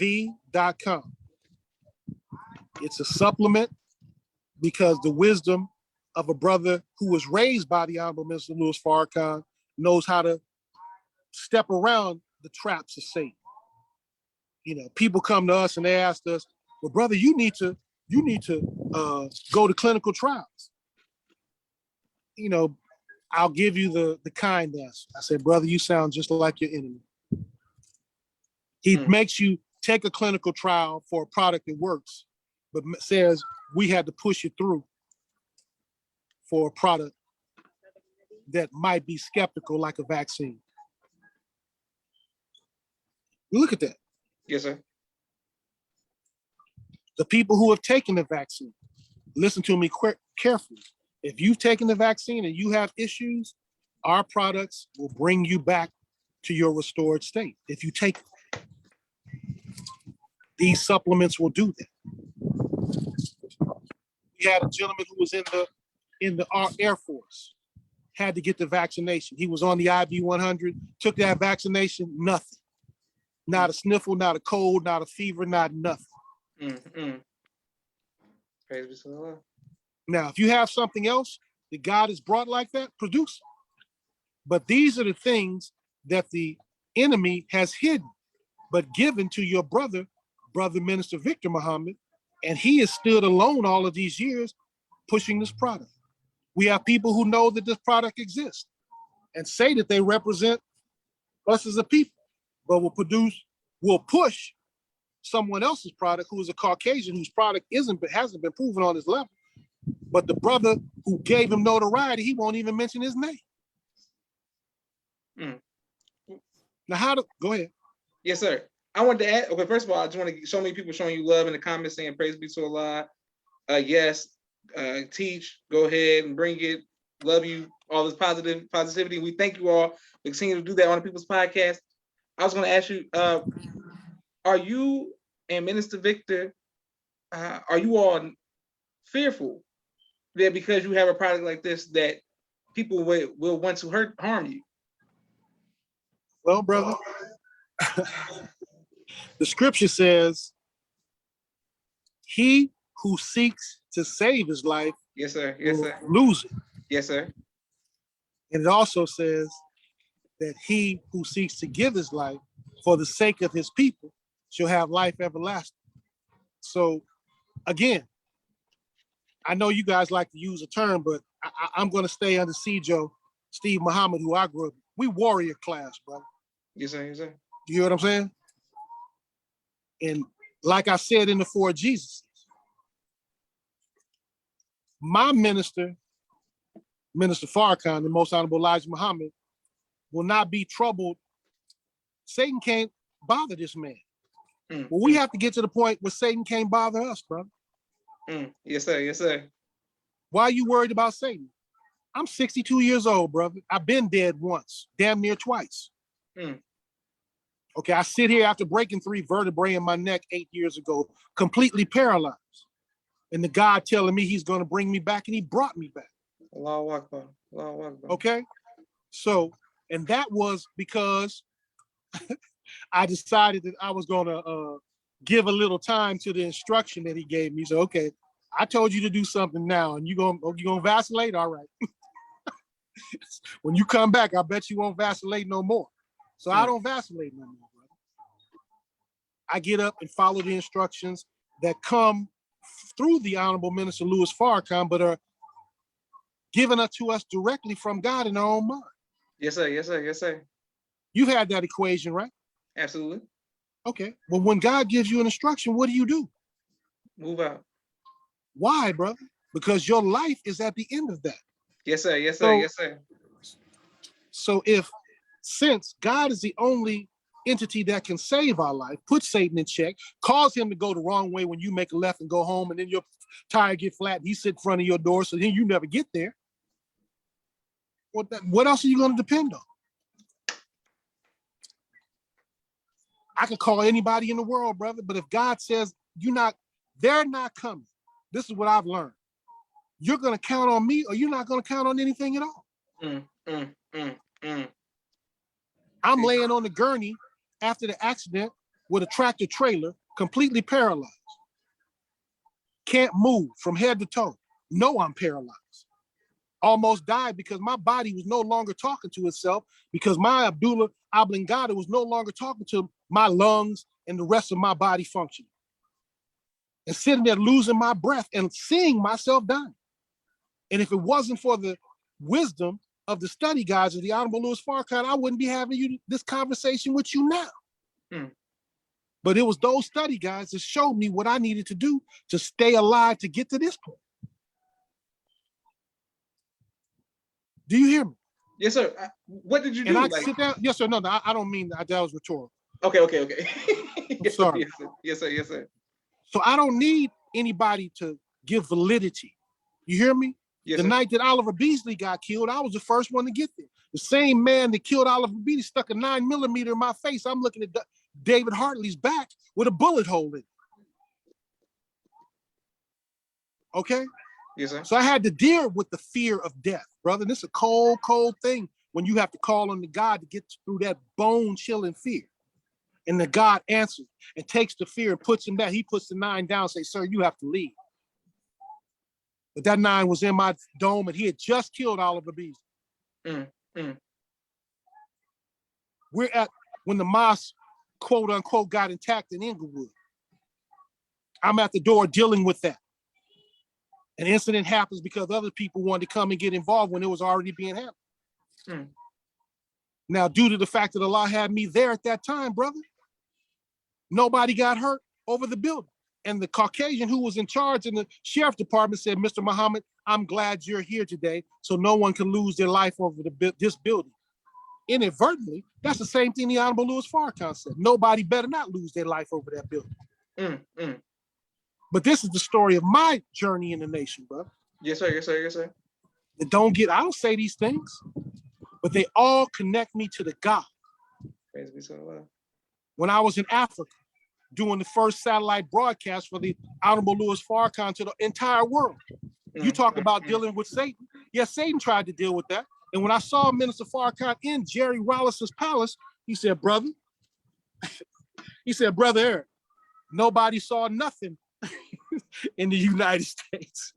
S1: -v.com. It's a supplement because the wisdom of a brother who was raised by the Honorable Mr. Louis Farrakhan knows how to step around the traps of Satan. You know, people come to us and they ask us, well, brother, you need to go to clinical trials. You know, I'll give you the kind answer. I say, brother, you sound just like your enemy. He makes you take a clinical trial for a product that works, but says we had to push you through for a product that might be skeptical, like a vaccine. Look at that.
S2: Yes, sir.
S1: The people who have taken the vaccine, listen to me carefully. If you've taken the vaccine and you have issues, our products will bring you back to your restored state. If you take it, these supplements will do that. We had a gentleman who was in the Air Force, had to get the vaccination. He was on the IV-100, took that vaccination, nothing. Not a sniffle, not a cold, not a fever, not nothing.
S2: Praise be to the Lord.
S1: Now, if you have something else that God has brought like that, produce it. But these are the things that the enemy has hidden, but given to your brother Minister Victor Muhammad, and he has stood alone all of these years pushing this product. We have people who know that this product exists and say that they represent us as a people, but will push someone else's product who is a Caucasian whose product hasn't been proven on his level. But the brother who gave him notoriety, he won't even mention his name. Now, go ahead.
S2: Yes, sir. I want to add, okay, first of all, I just want to show me people showing you love in the comments saying praise be to Allah. Yes, teach, go ahead and bring it. Love you, all this positivity. We thank you all for continuing to do that on the People's Podcast. I was going to ask you, are you and Minister Victor, are you all fearful that because you have a product like this that people will want to harm you?
S1: Well, brother, the scripture says, he who seeks to save his life,
S2: yes, sir. Yes, sir.
S1: Lose it.
S2: Yes, sir.
S1: And it also says that he who seeks to give his life for the sake of his people shall have life everlasting. So again, I know you guys like to use a term, but I'm going to stay under Joe Steve Muhammad, who I grew up with. We warrior class, brother.
S2: Yes, sir. Yes, sir.
S1: You hear what I'm saying? And like I said in the Four Jesus, my minister, Minister Farrakhan, the Most Honorable Elijah Muhammad, will not be troubled. Satan can't bother this man. Well, we have to get to the point where Satan can't bother us, brother.
S2: Yes, sir. Yes, sir.
S1: Why are you worried about Satan? I'm 62 years old, brother. I've been dead once, damn near twice. Okay, I sit here after breaking 3 vertebrae in my neck 8 years ago, completely paralyzed. And the God telling me he's going to bring me back, and he brought me back.
S2: Allahu Akbar. Allahu Akbar.
S1: Okay, so, and that was because I decided that I was going to give a little time to the instruction that he gave me. So, okay, I told you to do something now, and you're gonna vacillate? All right. When you come back, I bet you won't vacillate no more. So I don't vacillate no more, brother. I get up and follow the instructions that come through the Honorable Minister Louis Farrakhan, but are given to us directly from God in our own mind.
S2: Yes, sir. Yes, sir. Yes, sir.
S1: You've had that equation, right?
S2: Absolutely.
S1: Okay. Well, when God gives you an instruction, what do?
S2: Move out.
S1: Why, brother? Because your life is at the end of that.
S2: Yes, sir. Yes, sir. Yes, sir.
S1: So since God is the only entity that can save our life, put Satan in check, cause him to go the wrong way when you make a left and go home, and then your tire get flat and he sit in front of your door, so then you never get there. What else are you going to depend on? I could call anybody in the world, brother, but if God says they're not coming, this is what I've learned. You're going to count on me, or you're not going to count on anything at all. I'm laying on the gurney after the accident with a tractor trailer, completely paralyzed. Can't move from head to toe. No, I'm paralyzed. Almost died because my body was no longer talking to itself, because my Abdullah oblongata was no longer talking to my lungs and the rest of my body functioning. And sitting there losing my breath and seeing myself dying. And if it wasn't for the wisdom of the study guides of the Honorable Louis Farrakhan, I wouldn't be having this conversation with you now. But it was those study guides that showed me what I needed to do to stay alive to get to this point. Do you hear me?
S2: Yes, sir. What did you do?
S1: And I sit down. Yes, sir. No, I don't mean that was rhetorical.
S2: Okay.
S1: Yes, sorry.
S2: Yes, sir. Yes, sir.
S1: So I don't need anybody to give validity. You hear me?
S2: Yes,
S1: the
S2: sir.
S1: night that Oliver Beasley got killed, I was the first one to get there. The same man that killed Oliver Beasley stuck a 9mm in my face. I'm looking at David Hartley's back with a bullet hole in it. Okay?
S2: Yes, sir.
S1: So I had to deal with the fear of death, brother. This is a cold, cold thing when you have to call on the God to get through that bone-chilling fear. And the God answers and takes the fear and puts him back. He puts the 9 down and says, sir, you have to leave. But that 9 was in my dome, and he had just killed Oliver Beasley. We're at when the mosque, quote unquote, got intact in Inglewood. I'm at the door dealing with that. An incident happens because other people wanted to come and get involved when it was already being handled. Now, due to the fact that Allah had me there at that time, brother, nobody got hurt over the building. And the Caucasian who was in charge in the sheriff department said, Mr. Muhammad, I'm glad you're here today so no one can lose their life over this building. Inadvertently, that's the same thing the Honorable Louis Farrakhan said. Nobody better not lose their life over that building. But this is the story of my journey in the nation, brother.
S2: Yes, sir. Yes, sir. Yes, sir.
S1: I don't say these things, but they all connect me to the God.
S2: Praise be to Allah.
S1: When I was in Africa, doing the first satellite broadcast for the Honorable Louis Farrakhan to the entire world. You talk about dealing with Satan. Yes, Satan tried to deal with that. And when I saw Minister Farrakhan in Jerry Rollis's palace, he said, brother Eric, nobody saw nothing in the United States.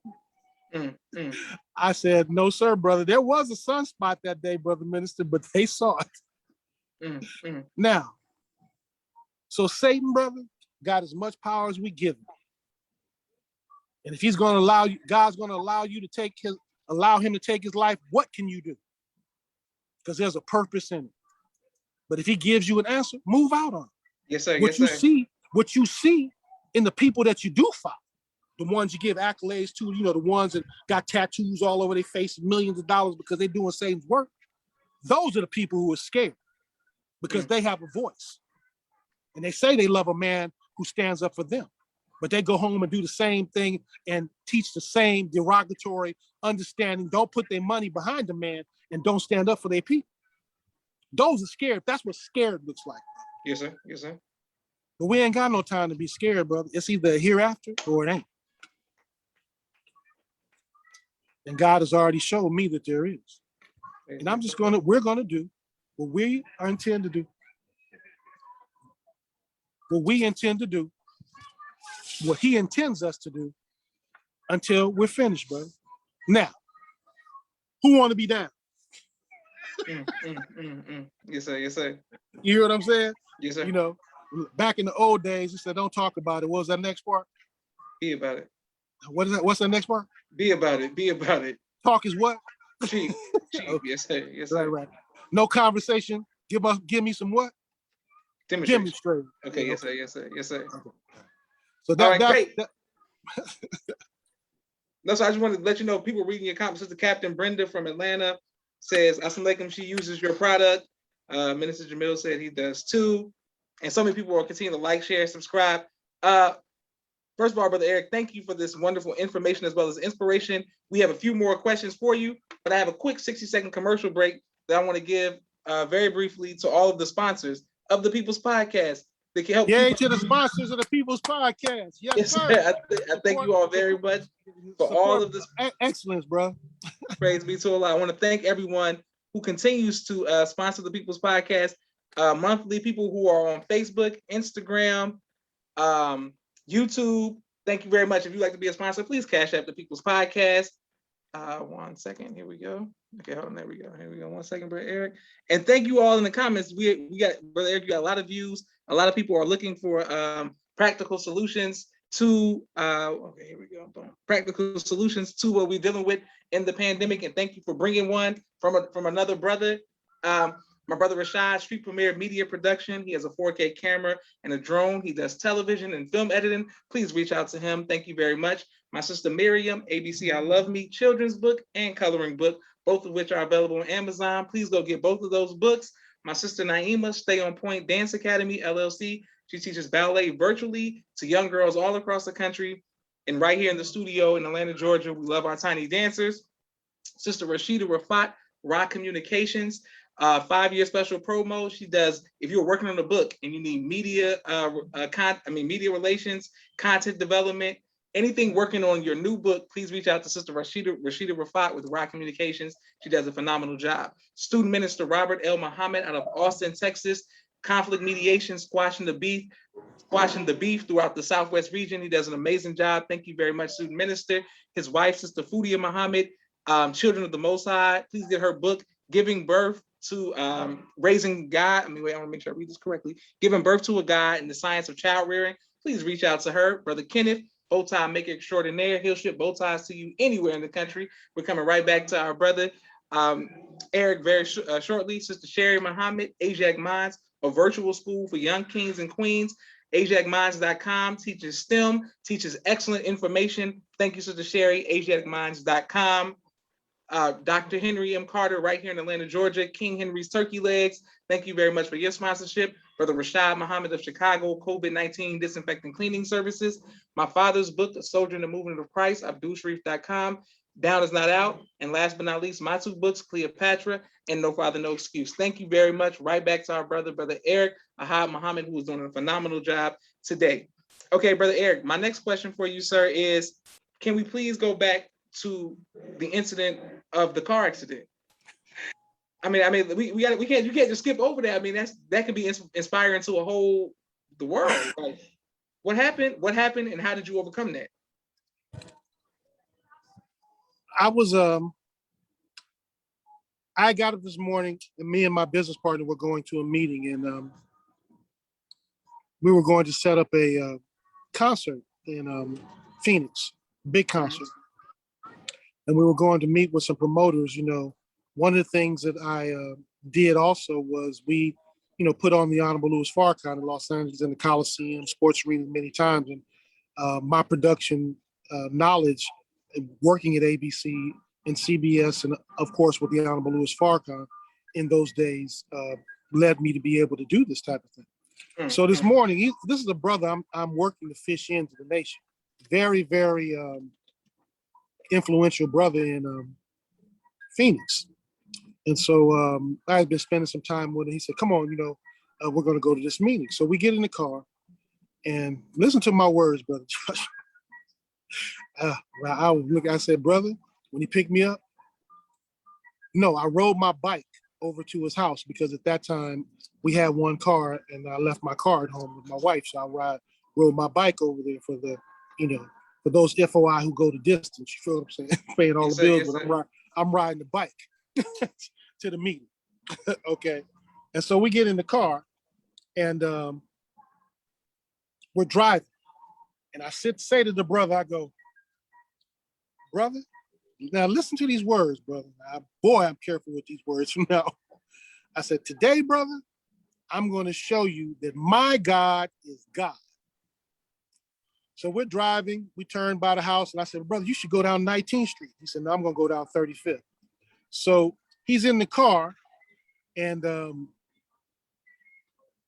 S1: I said, no, sir, brother. There was a sunspot that day, brother minister, but they saw it. Now, so Satan, brother, got as much power as we give him. And if he's going to allow you, God's going to allow you to allow him to take his life, what can you do? Because there's a purpose in it. But if he gives you an answer, move out on it.
S2: Yes, sir.
S1: What
S2: Yes,
S1: you
S2: sir.
S1: see what you see in the people that you do follow, the ones you give accolades to, the ones that got tattoos all over their face, millions of dollars because they're doing Satan's work. Those are the people who are scared because they have a voice. And they say they love a man who stands up for them, but they go home and do the same thing and teach the same derogatory understanding. Don't put their money behind the man and don't stand up for their people. Those are scared. That's what scared looks like.
S2: Yes, sir. Yes, sir.
S1: But we ain't got no time to be scared, brother. It's either hereafter or it ain't. And God has already showed me that there is. And we're gonna do what we intend to do. What we intend to do, what he intends us to do until we're finished, brother. Now, who want to be down?
S2: Yes, sir. Yes, sir.
S1: You hear what I'm saying?
S2: Yes, sir.
S1: Back in the old days, he said, don't talk about it. What was that next part?
S2: Be about it.
S1: What is that? What's the next part?
S2: Be about it. Be about it.
S1: Talk is what?
S2: Cheap.
S1: Okay.
S2: Yes, sir. Yes, sir.
S1: Right. No conversation. Give me some what? Demonstrate.
S2: Okay. Yes, sir. Yes, sir. Yes, sir.
S1: Okay. So
S2: great. No, so I just wanted to let you know, people reading your comments. Sister Captain Brenda from Atlanta says, Assalamu alaikum, she uses your product. Minister Jamil said he does too. And so many people will continue to like, share, subscribe. First of all, Brother Eric, thank you for this wonderful information as well as inspiration. We have a few more questions for you, but I have a quick 60-second commercial break that I want to give very briefly to all of the sponsors of the People's Podcast. That can help
S1: to the sponsors of the People's Podcast. Yes, sir.
S2: I thank you all very much for all of this.
S1: Excellence, bro.
S2: Praise be to Allah. I want to thank everyone who continues to sponsor the People's Podcast monthly, people who are on Facebook, Instagram, YouTube. Thank you very much. If you'd like to be a sponsor, please cash out the People's Podcast. 1 second. Here we go. Okay, hold on. There we go. Here we go. 1 second, Brother Eric. And thank you all in the comments. We got, Brother Eric, you got a lot of views. A lot of people are looking for practical solutions to okay, here we go. Boom. Practical solutions to what we're dealing with in the pandemic. And thank you for bringing one from another brother. My brother Rashad, Street Premier Media Production. He has a 4K camera and a drone. He does television and film editing. Please reach out to him. Thank you very much. My sister Miriam, ABC I Love Me, children's book and coloring book, both of which are available on Amazon. Please go get both of those books. My sister Naima, Stay on Point Dance Academy, LLC. She teaches ballet virtually to young girls all across the country. And right here in the studio in Atlanta, Georgia, we love our tiny dancers. Sister Rashida Rafat, Rock Communications. 5-year special promo. She does, if you're working on a book and you need media, media relations, content development, anything working on your new book, please reach out to Sister Rashida Rafat with Rock Communications. She does a phenomenal job. Student Minister Robert L. Muhammad out of Austin, Texas, conflict mediation, squashing the beef throughout the Southwest region. He does an amazing job. Thank you very much, Student Minister. His wife, Sister Fudia Muhammad, Children of the Most High. Please get her book, Giving Birth to Raising God. I want to make sure I read this correctly. Giving Birth to a God in the Science of Child Rearing. Please reach out to her. Brother Kenneth, bow tie maker extraordinaire. He'll ship bow ties to you anywhere in the country. We're coming right back to our brother Eric very shortly. Sister Sherry Muhammad, Ajax Minds, a virtual school for young kings and queens. AjaxMinds.com teaches STEM, teaches excellent information. Thank you, Sister Sherry. AjaxMinds.com. Dr. Henry M. Carter, right here in Atlanta, Georgia. King Henry's Turkey Legs. Thank you very much for your sponsorship. Brother Rashad Muhammad of Chicago, COVID-19 Disinfecting Cleaning Services. My father's book, A Soldier in the Movement of Christ, AbdulSharif.com. Down is Not Out. And last but not least, my two books, Cleopatra and No Father, No Excuse. Thank you very much. Right back to our brother Eric Ahad Muhammad, who is doing a phenomenal job today. Okay, Brother Eric, my next question for you, sir, is can we please go back to the incident of the car accident? You can't just skip over that. That could be inspiring to the world. Like, what happened, and how did you overcome that?
S1: I got up this morning, and me and my business partner were going to a meeting, and we were going to set up a concert in Phoenix, big concert. And we were going to meet with some promoters. One of the things that I did also was we put on the Honorable Louis Farrakhan in Los Angeles in the Coliseum, sports arena many times. And my production knowledge, working at ABC and CBS, and of course with the Honorable Louis Farrakhan in those days, led me to be able to do this type of thing. So this morning, this is a brother I'm working to fish into the nation. Very, very influential brother in Phoenix. And so I had been spending some time with him. He said, come on, we're going to go to this meeting. So we get in the car and listen to my words, brother Josh. I said, brother, when he picked me up, no, I rode my bike over to his house because at that time we had one car and I left my car at home with my wife. So I rode my bike over there for the, for those FOI who go the distance, you feel what I'm saying? Paying all the bills, but I'm riding the bike to the meeting. Okay. And so we get in the car and we're driving. And I say to the brother, I go, brother, now listen to these words, brother. Now, boy, I'm careful with these words from now. I said, today, brother, I'm going to show you that my God is God. So we're driving, we turned by the house, and I said, brother, you should go down 19th Street. He said, no, I'm going to go down 35th. So he's in the car, and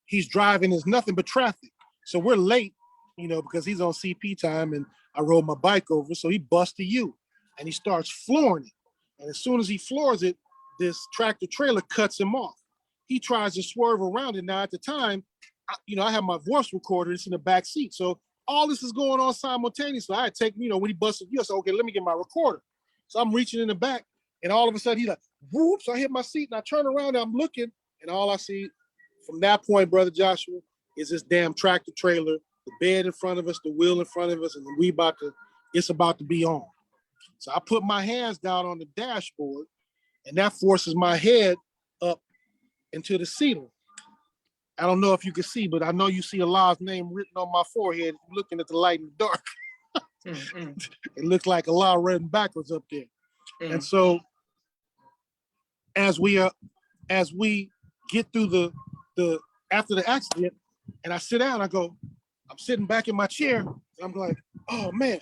S1: he's driving. There's nothing but traffic. So we're late, because he's on CP time, and I rode my bike over. So he busts a U, and he starts flooring it. And as soon as he floors it, this tractor trailer cuts him off. He tries to swerve around it. Now, at the time, I have my voice recorder. It's in the back seat. So all this is going on simultaneously. I take, when he busted you, I said, okay, let me get my recorder. So I'm reaching in the back, and all of a sudden he's like, whoops, I hit my seat, and I turn around, and I'm looking, and all I see from that point, brother Joshua, is this damn tractor trailer, the bed in front of us, the wheel in front of us, and it's about to be on. So I put my hands down on the dashboard, and that forces my head up into the ceiling. I don't know if you can see, but I know you see Allah's name written on my forehead. Looking at the light in the dark, it looks like Allah written backwards up there. And so, as we get through the after the accident, and I sit down, I'm sitting back in my chair, and I'm like, oh man,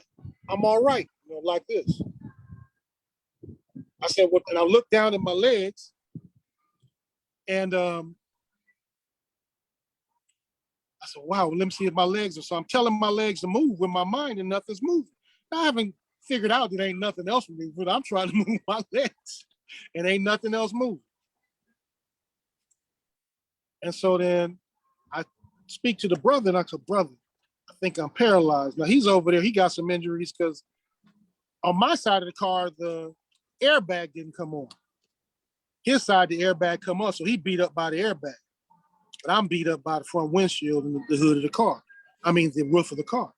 S1: I'm all right, like this. I said, and I look down at my legs, and I said, wow, let me see if my legs are. So I'm telling my legs to move with my mind and nothing's moving. I haven't figured out that ain't nothing else moving, but I'm trying to move my legs and ain't nothing else moving. And so then I speak to the brother and I said, brother, I think I'm paralyzed. Now he's over there, he got some injuries because on my side of the car, the airbag didn't come on. His side, the airbag come up, so he beat up by the airbag. But I'm beat up by the front windshield and the hood of the car. I mean, the roof of the car.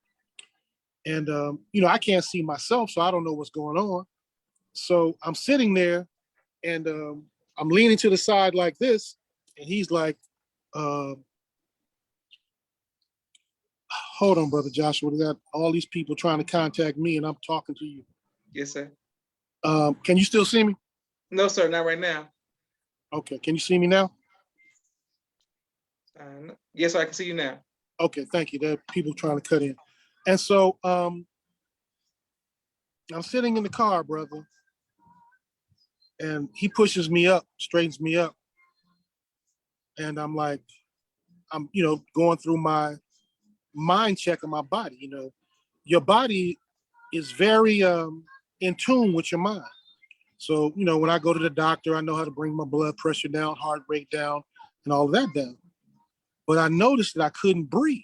S1: And, I can't see myself, so I don't know what's going on. So I'm sitting there and I'm leaning to the side like this. And he's like, hold on, brother Joshua. We got all these people trying to contact me and I'm talking to you.
S2: Yes, sir.
S1: Can you still see me?
S2: No, sir, not right now.
S1: Okay, can you see me now?
S2: Yes, sir, I can see you now.
S1: Okay, thank you. There are people trying to cut in. And so I'm sitting in the car, brother, and he pushes me up, straightens me up. And I'm like, I'm, going through my mind check of my body. Your body is very in tune with your mind. So, when I go to the doctor, I know how to bring my blood pressure down, heart rate down, and all of that down. But I noticed that I couldn't breathe.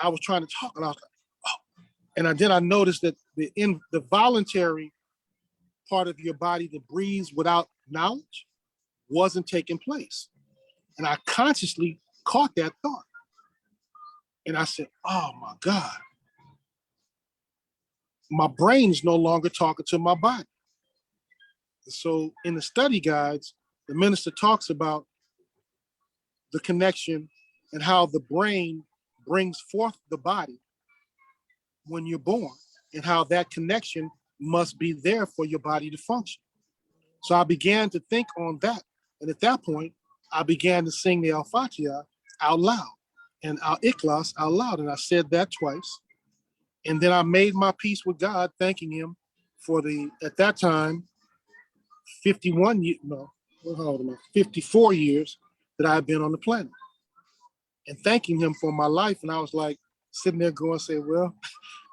S1: I was trying to talk, and I was like, oh. And then I noticed that the voluntary part of your body that breathes without knowledge wasn't taking place. And I consciously caught that thought. And I said, oh my God. My brain is no longer talking to my body. So in the study guides, the minister talks about the connection and how the brain brings forth the body when you're born and how that connection must be there for your body to function. So I began to think on that. And at that point, I began to sing the Al-Fatiha out loud and Al-Ikhlas out loud. And I said that twice. And then I made my peace with God, thanking him for at that time, 54 years that I had been on the planet, and thanking him for my life. And I was like, sitting there going, say, well,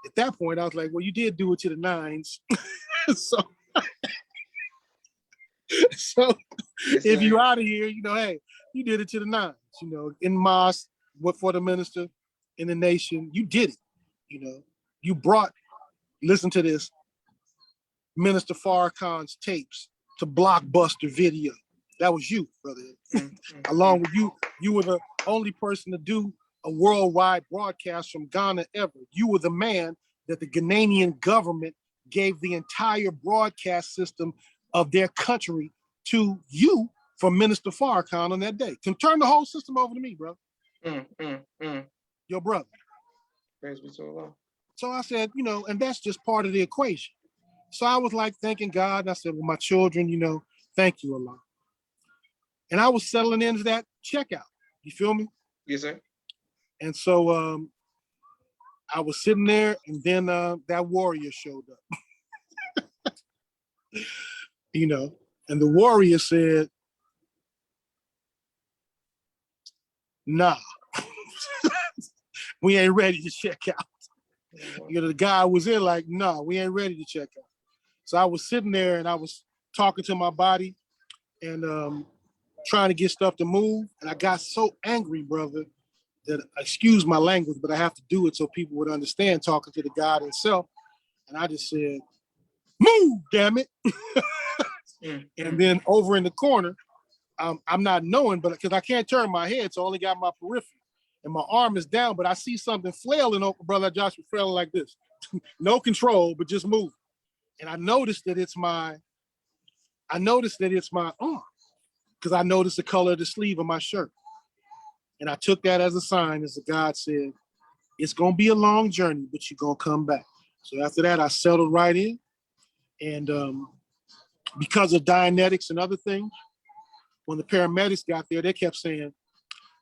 S1: at that point, I was like, well, you did do it to the nines. so if you out of here, hey, you did it to the nines, in mosque, what for the minister, in the nation, you did it, you brought, listen to this, Minister Farrakhan's tapes to Blockbuster Video. That was you, brother. Along with you were the only person to do a worldwide broadcast from Ghana ever. You were the man that the Ghanaian government gave the entire broadcast system of their country to you from Minister Farrakhan on that day. Can turn the whole system over to me, bro. Your brother.
S2: Praise be to Allah.
S1: So I said, and that's just part of the equation. So I was like thanking God. And I said, well, my children, thank you, Allah. And I was settling into that checkout. You feel me?
S2: Yes, sir.
S1: And so I was sitting there, and then that warrior showed up. And the warrior said, nah, we ain't ready to check out. The guy was in like, nah, we ain't ready to check out. So I was sitting there and I was talking to my body and trying to get stuff to move. And I got so angry, brother, that, excuse my language, but I have to do it so people would understand, talking to the God himself. And I just said, move, damn it. And then over in the corner, I'm not knowing, but because I can't turn my head, so I only got my periphery. And my arm is down, but I see something flailing over, brother Josh was flailing like this. No control, but just move. And I noticed that it's my arm, because I noticed the color of the sleeve of my shirt. And I took that as a sign, as the God said, it's gonna be a long journey, but you're gonna come back. So after that, I settled right in. And because of Dianetics and other things, when the paramedics got there, they kept saying,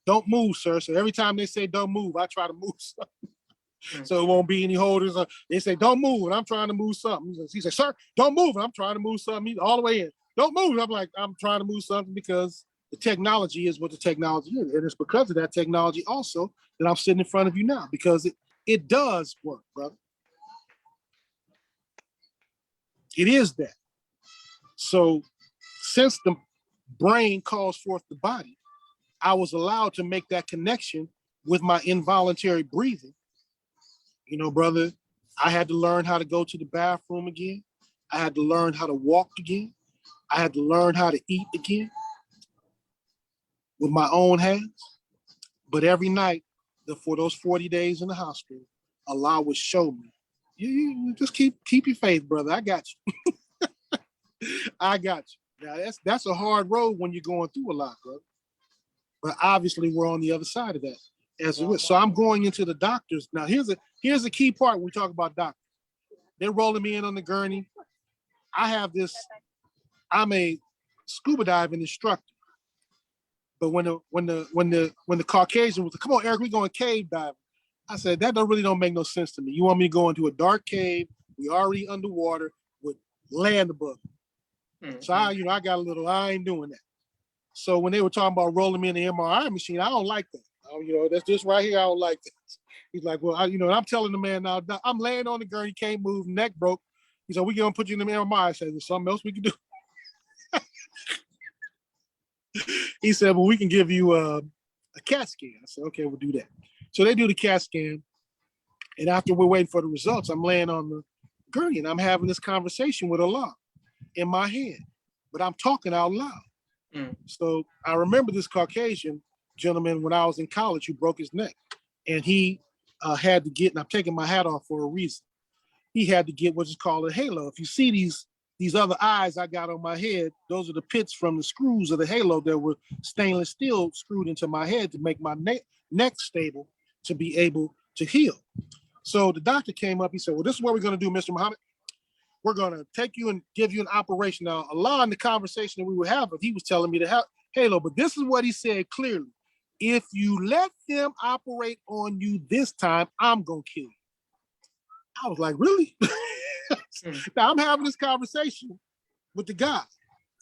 S1: don't move, sir. So every time they say don't move, I try to move something. So it won't be any holders. They say don't move, and I'm trying to move something. He said, sir, don't move, and I'm trying to move something. He's all the way in. Don't move. I'm like, I'm trying to move something because the technology is what the technology is. And it's because of that technology also that I'm sitting in front of you now, because it does work, brother. It is that. So since the brain calls forth the body, I was allowed to make that connection with my involuntary breathing. Brother, I had to learn how to go to the bathroom again. I had to learn how to walk again. I had to learn how to eat again with my own hands. But every night, for those 40 days in the hospital, Allah would show me, you just keep your faith, brother. I got you. I got you. Now, that's a hard road when you're going through a lot, brother. But obviously, we're on the other side of that. So I'm going into the doctors. Now, here's a key part when we talk about doctors. They're rolling me in on the gurney. I'm a scuba diving instructor. But when the Caucasian was like, come on, Eric, we're going cave diving. I said, that don't make no sense to me. You want me to go into a dark cave, we already underwater with land above. So I got a little, I ain't doing that. So when they were talking about rolling me in the MRI machine, I don't like that. That's just right here, I don't like that. He's like, well, I'm telling the man now, I'm laying on the gurney, can't move, neck broke. He said, we're gonna put you in the MRI. I said, there's something else we can do. He said, well, we can give you a CAT scan. I said, okay, we'll do that. So they do the CAT scan. And after we're waiting for the results, I'm laying on the gurney and I'm having this conversation with Allah in my head, but I'm talking out loud. So I remember this Caucasian gentleman when I was in college who broke his neck, and he had to get, and I'm taking my hat off for a reason, he had to get what's called a halo. If you see these other eyes I got on my head, those are the pits from the screws of the halo that were stainless steel screwed into my head to make my neck stable to be able to heal. So the doctor came up, he said, well, this is what we're gonna do, Mr. Muhammad. We're gonna take you and give you an operation. Now, Allah, in the conversation that we were having, he was telling me to halo. But this is what he said clearly. If you let them operate on you this time, I'm going to kill you. I was like, really? Now I'm having this conversation with the guy.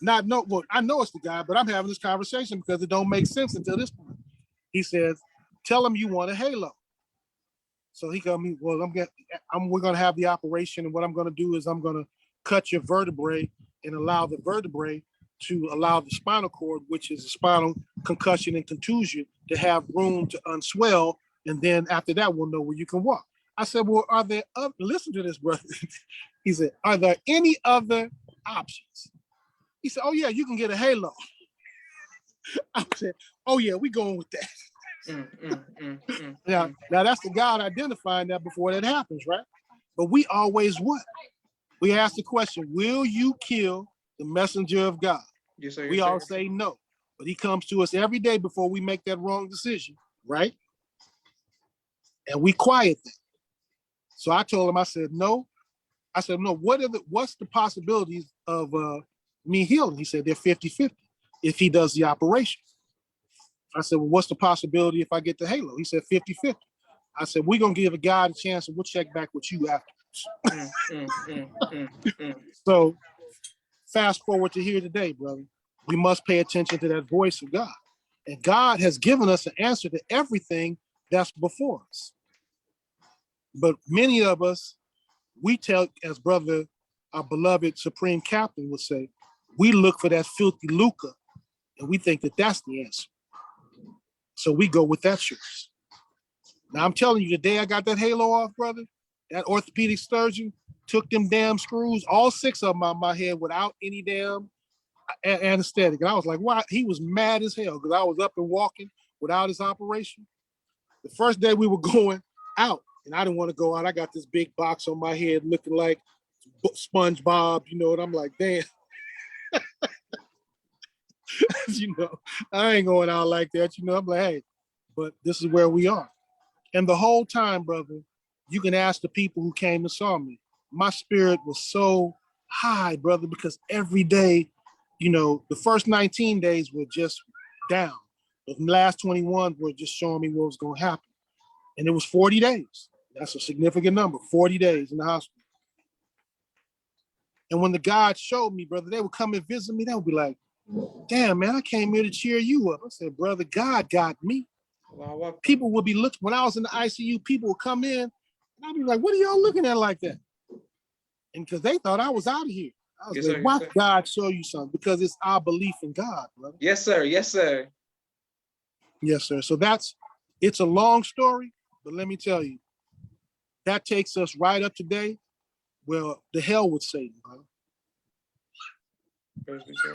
S1: I know it's the guy, but I'm having this conversation because it don't make sense until this point. He says, tell him you want a halo. So he told me, well, we're going to have the operation. And what I'm going to do is I'm going to cut your vertebrae and allow the vertebrae to allow the spinal cord, which is a spinal concussion and contusion, to have room to unswell. And then after that, we'll know where you can walk. I said, well, are there listen to this, brother. He said, are there any other options? He said, oh yeah, you can get a halo. I said, oh yeah, we going with that. Now that's the God identifying that before that happens, right? But we always what? We ask the question, will you kill the messenger of God?
S2: Yes, sir.
S1: We all say no, but he comes to us every day before we make that wrong decision, right? And we quiet that. So I told him, I said, no. I said, no, what's the possibilities of me healing? He said, they're 50-50 if he does the operation. I said, well, what's the possibility if I get the halo? He said, 50-50. I said, we're going to give a God a chance and we'll check back with you afterwards. So fast forward to here today, brother. We must pay attention to that voice of God. And God has given us an answer to everything that's before us. But many of us, we tell, as brother, our beloved Supreme Captain would say, we look for that filthy lucre and we think that that's the answer. So we go with that choice. Now I'm telling you, the day I got that halo off, brother, that orthopedic surgeon took them damn screws, all 6 of them out of my head without any damn anesthetic. And I was like, why? He was mad as hell because I was up and walking without his operation. The first day we were going out, and I didn't want to go out. I got this big box on my head looking like SpongeBob, you know, and I'm like, damn. You know, I ain't going out like that. You know, I'm like, hey, but this is where we are. And the whole time, brother, you can ask the people who came and saw me. My spirit was so high, brother, because every day, you know, the first 19 days were just down. The last 21 were just showing me what was going to happen. And it was 40 days. That's a significant number, 40 days in the hospital. And when the God showed me, brother, they would come and visit me. They would be like, damn, man, I came here to cheer you up. I said, brother, God got me. People would be looking, when I was in the ICU, people would come in, and I'd be like, what are y'all looking at like that? And because they thought I was out of here. I was like, why God show you something? Because it's our belief in God, brother.
S2: Yes, sir. Yes, sir.
S1: Yes, sir. So it's a long story, but let me tell you, that takes us right up today. Well, the hell with Satan, brother.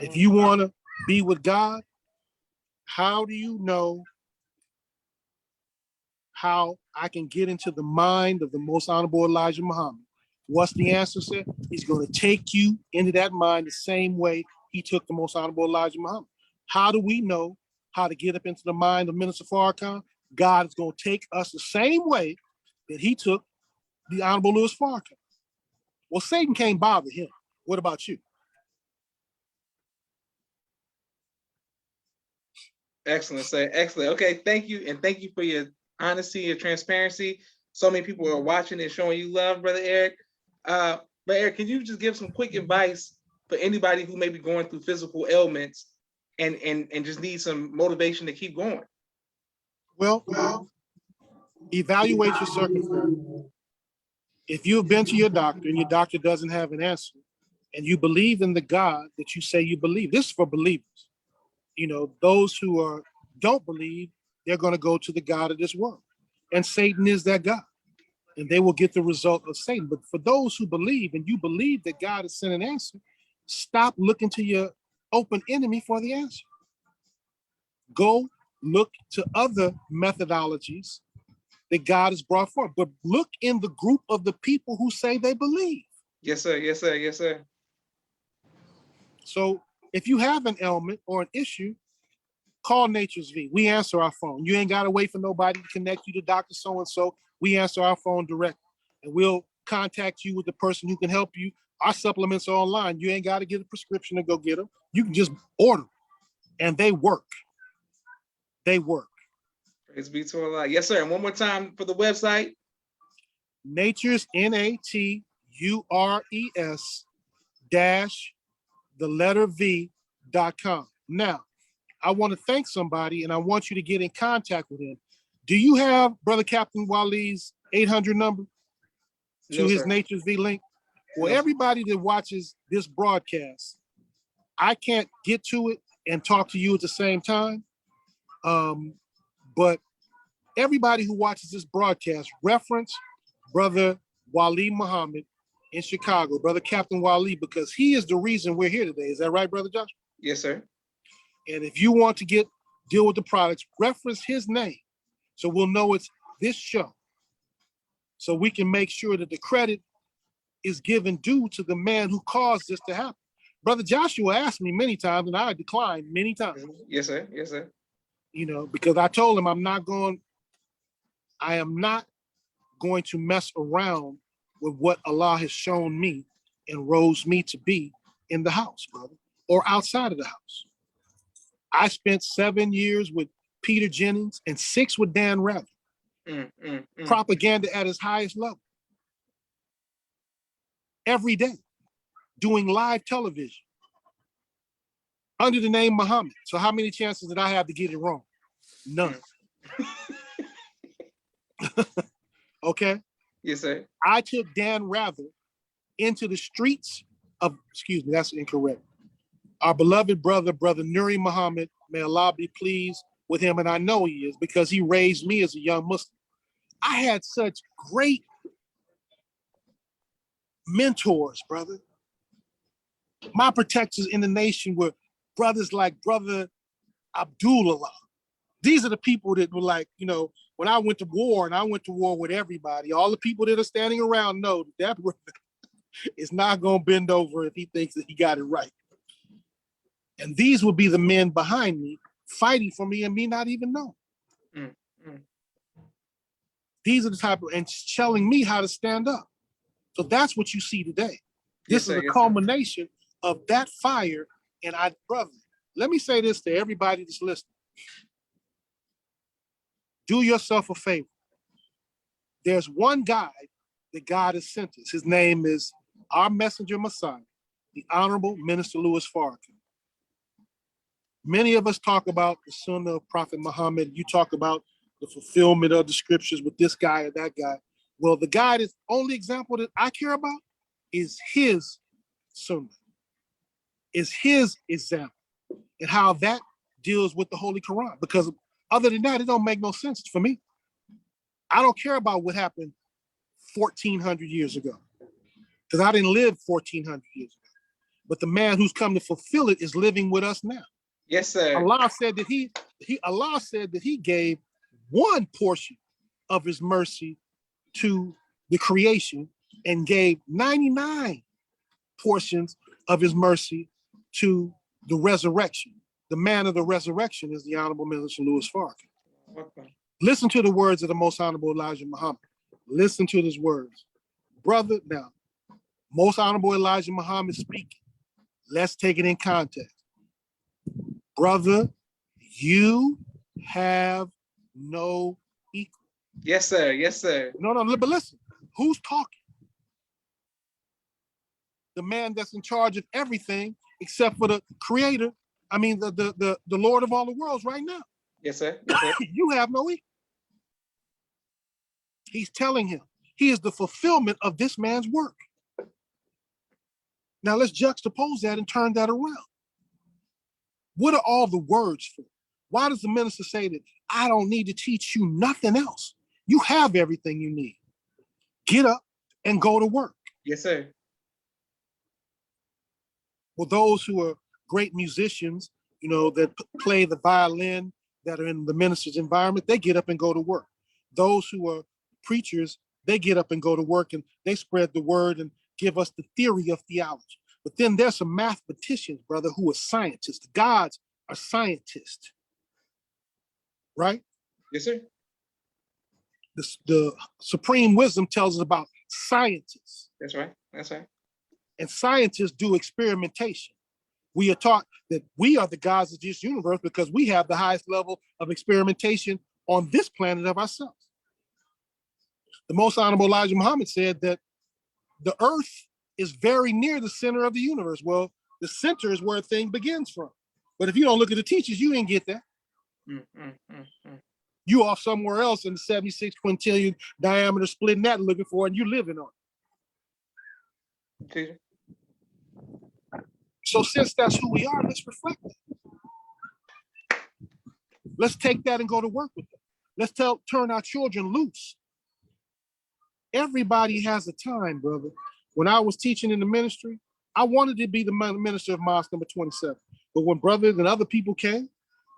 S1: If you want to be with God, how do you know how I can get into the mind of the most honorable Elijah Muhammad? What's the answer, sir? He's going to take you into that mind the same way he took the most honorable Elijah Muhammad. How do we know how to get up into the mind of Minister Farrakhan? God is going to take us the same way that he took the honorable Louis Farrakhan. Well, Satan can't bother him. What about you?
S2: Excellent, sir. Excellent. Okay, thank you. And thank you for your honesty, your transparency. So many people are watching and showing you love, Brother Eric. Brother Eric, can you just give some quick advice for anybody who may be going through physical ailments and just need some motivation to keep going?
S1: Well, evaluate your circumstances. If you've been to your doctor and your doctor doesn't have an answer, and you believe in the God that you say you believe, this is for believers. You know, those who don't believe, they're going to go to the God of this world. And Satan is that God. And they will get the result of Satan. But for those who believe, and you believe that God has sent an answer, stop looking to your open enemy for the answer. Go look to other methodologies that God has brought forth. But look in the group of the people who say they believe.
S2: Yes, sir. Yes, sir. Yes, sir.
S1: So if you have an ailment or an issue, call Nature's V. We answer our phone. You ain't got to wait for nobody to connect you to Dr. So-and-so. We answer our phone directly. And we'll contact you with the person who can help you. Our supplements are online. You ain't got to get a prescription to go get them. You can just order them. and they work. They work.
S2: Praise be to Allah. Yes, sir. And one more time for the website.
S1: Natures, Natures dash the letter V.com. Now, I want to thank somebody and I want you to get in contact with him. Do you have Brother Captain Waleed's 800 number to
S2: No,
S1: his
S2: sir.
S1: Natures V link? Well,
S2: No, sir.
S1: everybody that watches this broadcast, I can't get to it and talk to you at the same time. But everybody who watches this broadcast, reference Brother Waleed Muhammad in Chicago, Brother Captain Waleed, because he is the reason we're here today. Is that right, Brother Josh?
S2: Yes, sir.
S1: And if you want to deal with the products, reference his name so we'll know it's this show. So we can make sure that the credit is given due to the man who caused this to happen. Brother Joshua asked me many times and I declined many times.
S2: Yes, sir. Yes, sir.
S1: You know, because I told him I am not going to mess around with what Allah has shown me and rose me to be in the house, brother, or outside of the house. I spent 7 years with Peter Jennings and 6 with Dan Rather. Propaganda at its highest level. Every day, doing live television under the name Muhammad. So how many chances did I have to get it wrong? None. Okay?
S2: Yes, sir.
S1: I took Dan Rather into the streets of, excuse me, that's incorrect. Our beloved brother, Brother Nuri Muhammad, may Allah be pleased with him, and I know he is because he raised me as a young Muslim. I had such great mentors, brother. My protectors in the nation were brothers like Brother Abdullah. These are the people that were like, you know, when I went to war, and I went to war with everybody, all the people that are standing around know that brother is not going to bend over if he thinks that he got it right. And these will be the men behind me fighting for me and me not even know. These are the type of, and telling me how to stand up. So that's what you see today. This is a culmination of that fire. And brother, let me say this to everybody that's listening. Do yourself a favor. There's one guy that God has sent us. His name is our messenger Messiah, the Honorable Minister Louis Farrakhan. Many of us talk about the Sunnah of Prophet Muhammad. You talk about the fulfillment of the scriptures with this guy or that guy. Well, the guy that's only example that I care about is his Sunnah, is his example, and how that deals with the Holy Quran. Because other than that, it don't make no sense for me. I don't care about what happened 1,400 years ago, because I didn't live 1,400 years ago. But the man who's come to fulfill it is living with us now.
S2: Yes, sir.
S1: Allah said that he gave one portion of his mercy to the creation and gave 99 portions of his mercy to the resurrection. The man of the resurrection is the Honorable Minister Louis Farrakhan.
S2: Okay.
S1: Listen to the words of the Most Honorable Elijah Muhammad. Listen to his words. Brother, now, Most Honorable Elijah Muhammad speaking. Let's take it in context. Brother, you have no equal.
S2: Yes, sir. Yes, sir.
S1: No, but listen, who's talking? The man that's in charge of everything except for the creator. I mean, the Lord of all the worlds right now.
S2: Yes, sir. Yes, sir.
S1: You have no equal. He's telling him he is the fulfillment of this man's work. Now let's juxtapose that and turn that around. What are all the words for? Why does the minister say that I don't need to teach you nothing else? You have everything you need. Get up and go to work.
S2: Yes, sir.
S1: Well, those who are great musicians, you know, that play the violin, that are in the minister's environment, they get up and go to work. Those who are preachers, they get up and go to work and they spread the word and give us the theory of theology. But then there's some mathematicians, brother, who are scientists. The gods are scientists, right?
S2: Yes, sir.
S1: The supreme wisdom tells us about scientists.
S2: That's right. That's right.
S1: And scientists do experimentation. We are taught that we are the gods of this universe because we have the highest level of experimentation on this planet of ourselves. The most honorable Elijah Muhammad said that the earth is very near the center of the universe. Well, the center is where a thing begins from. But if you don't look at the teachers, you ain't get that. You off somewhere else in the 76 quintillion diameter splitting that looking for, and you living on it. So since that's who we are, let's reflect that. Let's take that and go to work with it. Let's turn our children loose. Everybody has a time, brother. When I was teaching in the ministry, I wanted to be the minister of mosque number 27. But when brothers and other people came,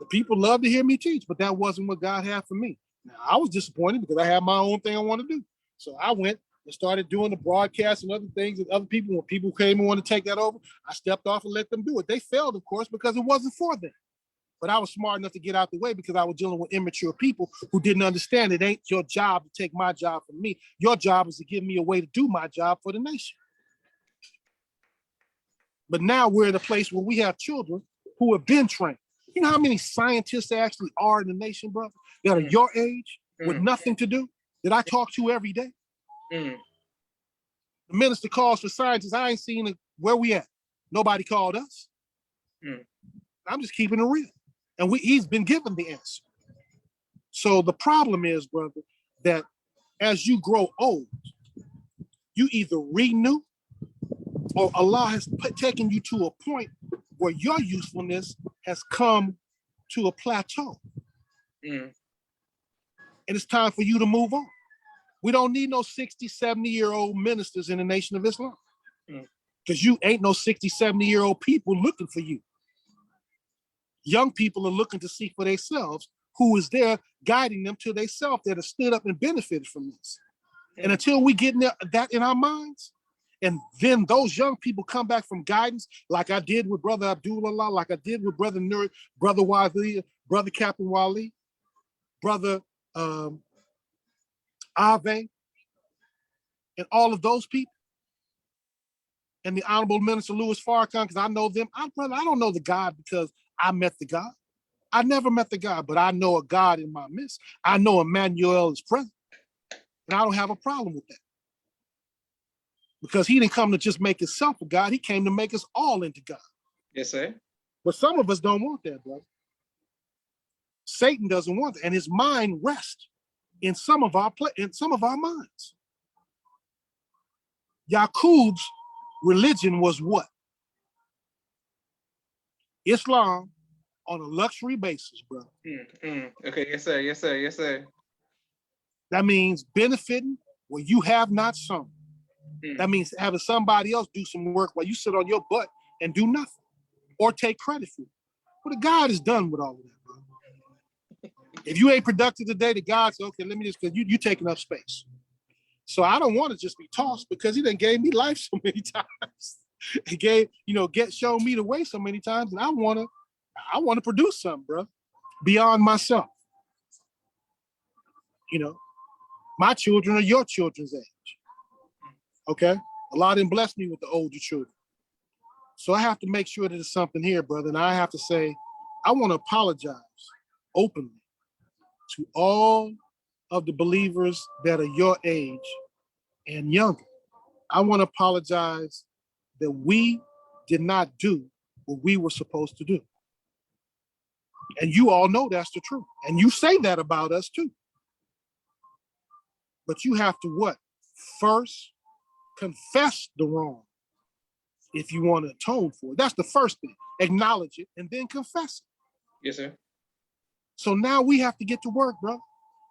S1: the people loved to hear me teach, but that wasn't what God had for me. Now, I was disappointed because I had my own thing I wanted to do. So I went and started doing the broadcasts and other things and other people. When people came and wanted to take that over, I stepped off and let them do it. They failed, of course, because it wasn't for them. But I was smart enough to get out the way because I was dealing with immature people who didn't understand it ain't your job to take my job from me. Your job is to give me a way to do my job for the nation. But now we're in a place where we have children who have been trained. You know how many scientists there actually are in the nation, brother, that are your age with nothing to do, that I talk to every day? The minister calls for scientists. I ain't seen it. Where we at? Nobody called us. I'm just keeping it real. And he's been given the answer. So the problem is, brother, that as you grow old, you either renew or Allah has taken you to a point where your usefulness has come to a plateau. And it's time for you to move on. We don't need no 60, 70-year-old ministers in the Nation of Islam. Because you ain't no 60, 70-year-old people looking for you. Young people are looking to see for themselves who is there guiding them to themselves that have stood up and benefited from this. And until we get that in our minds, and then those young people come back from guidance, like I did with Brother Abdullah, like I did with Brother Nur, Brother Wali, Brother Captain Wali, Brother Ave, and all of those people, and the Honorable Minister Louis Farrakhan, because I know them. I don't know the God because I met the God. I never met the God, but I know a God in my midst. I know Emmanuel is present, and I don't have a problem with that. Because he didn't come to just make himself a God. He came to make us all into God.
S2: Yes, sir.
S1: But some of us don't want that, brother. Satan doesn't want that, and his mind rests in some of our minds. Yaqub's religion was what? Islam on a luxury basis, brother.
S2: Okay, yes, sir, yes, sir, yes, sir.
S1: That means benefiting where you have not sown. That means having somebody else do some work while you sit on your butt and do nothing or take credit for it. But God is done with all of that, bro. If you ain't productive today, the God says, okay, let me just, because you taking up space. So I don't want to just be tossed because he done gave me life so many times. He gave, shown me the way so many times, and I want to produce something, bro, beyond myself. My children are your children's age. Okay? Allah didn't bless me with the older children. So I have to make sure that there's something here, brother. And I have to say, I want to apologize openly to all of the believers that are your age and younger. I want to apologize that we did not do what we were supposed to do. And you all know that's the truth. And you say that about us too. But you have to what? First, confess the wrong if you want to atone for it. That's the first thing. Acknowledge it and then confess it.
S2: Yes, sir.
S1: So now we have to get to work, bro.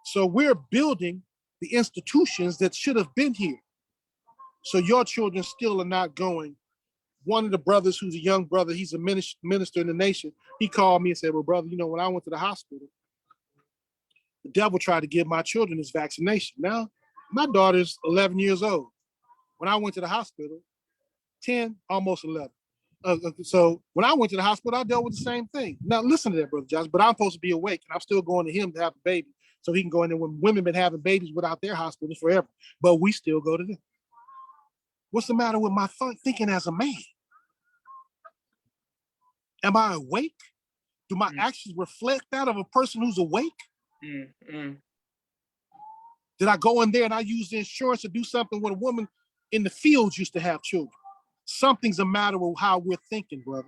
S1: So we're building the institutions that should have been here. So your children still are not going. One of the brothers who's a young brother, he's a minister in the nation, he called me and said, well, brother, when I went to the hospital, the devil tried to give my children this vaccination. Now, my daughter's 11 years old. When I went to the hospital, 10, almost 11. So when I went to the hospital, I dealt with the same thing. Now listen to that, Brother Josh, but I'm supposed to be awake and I'm still going to him to have a baby so he can go in there when women been having babies without their hospitals forever, but we still go to them. What's the matter with my thinking as a man? Am I awake? Do my actions reflect that of a person who's awake? Did I go in there and I use the insurance to do something when a woman in the fields used to have children? Something's a matter of how we're thinking, brother.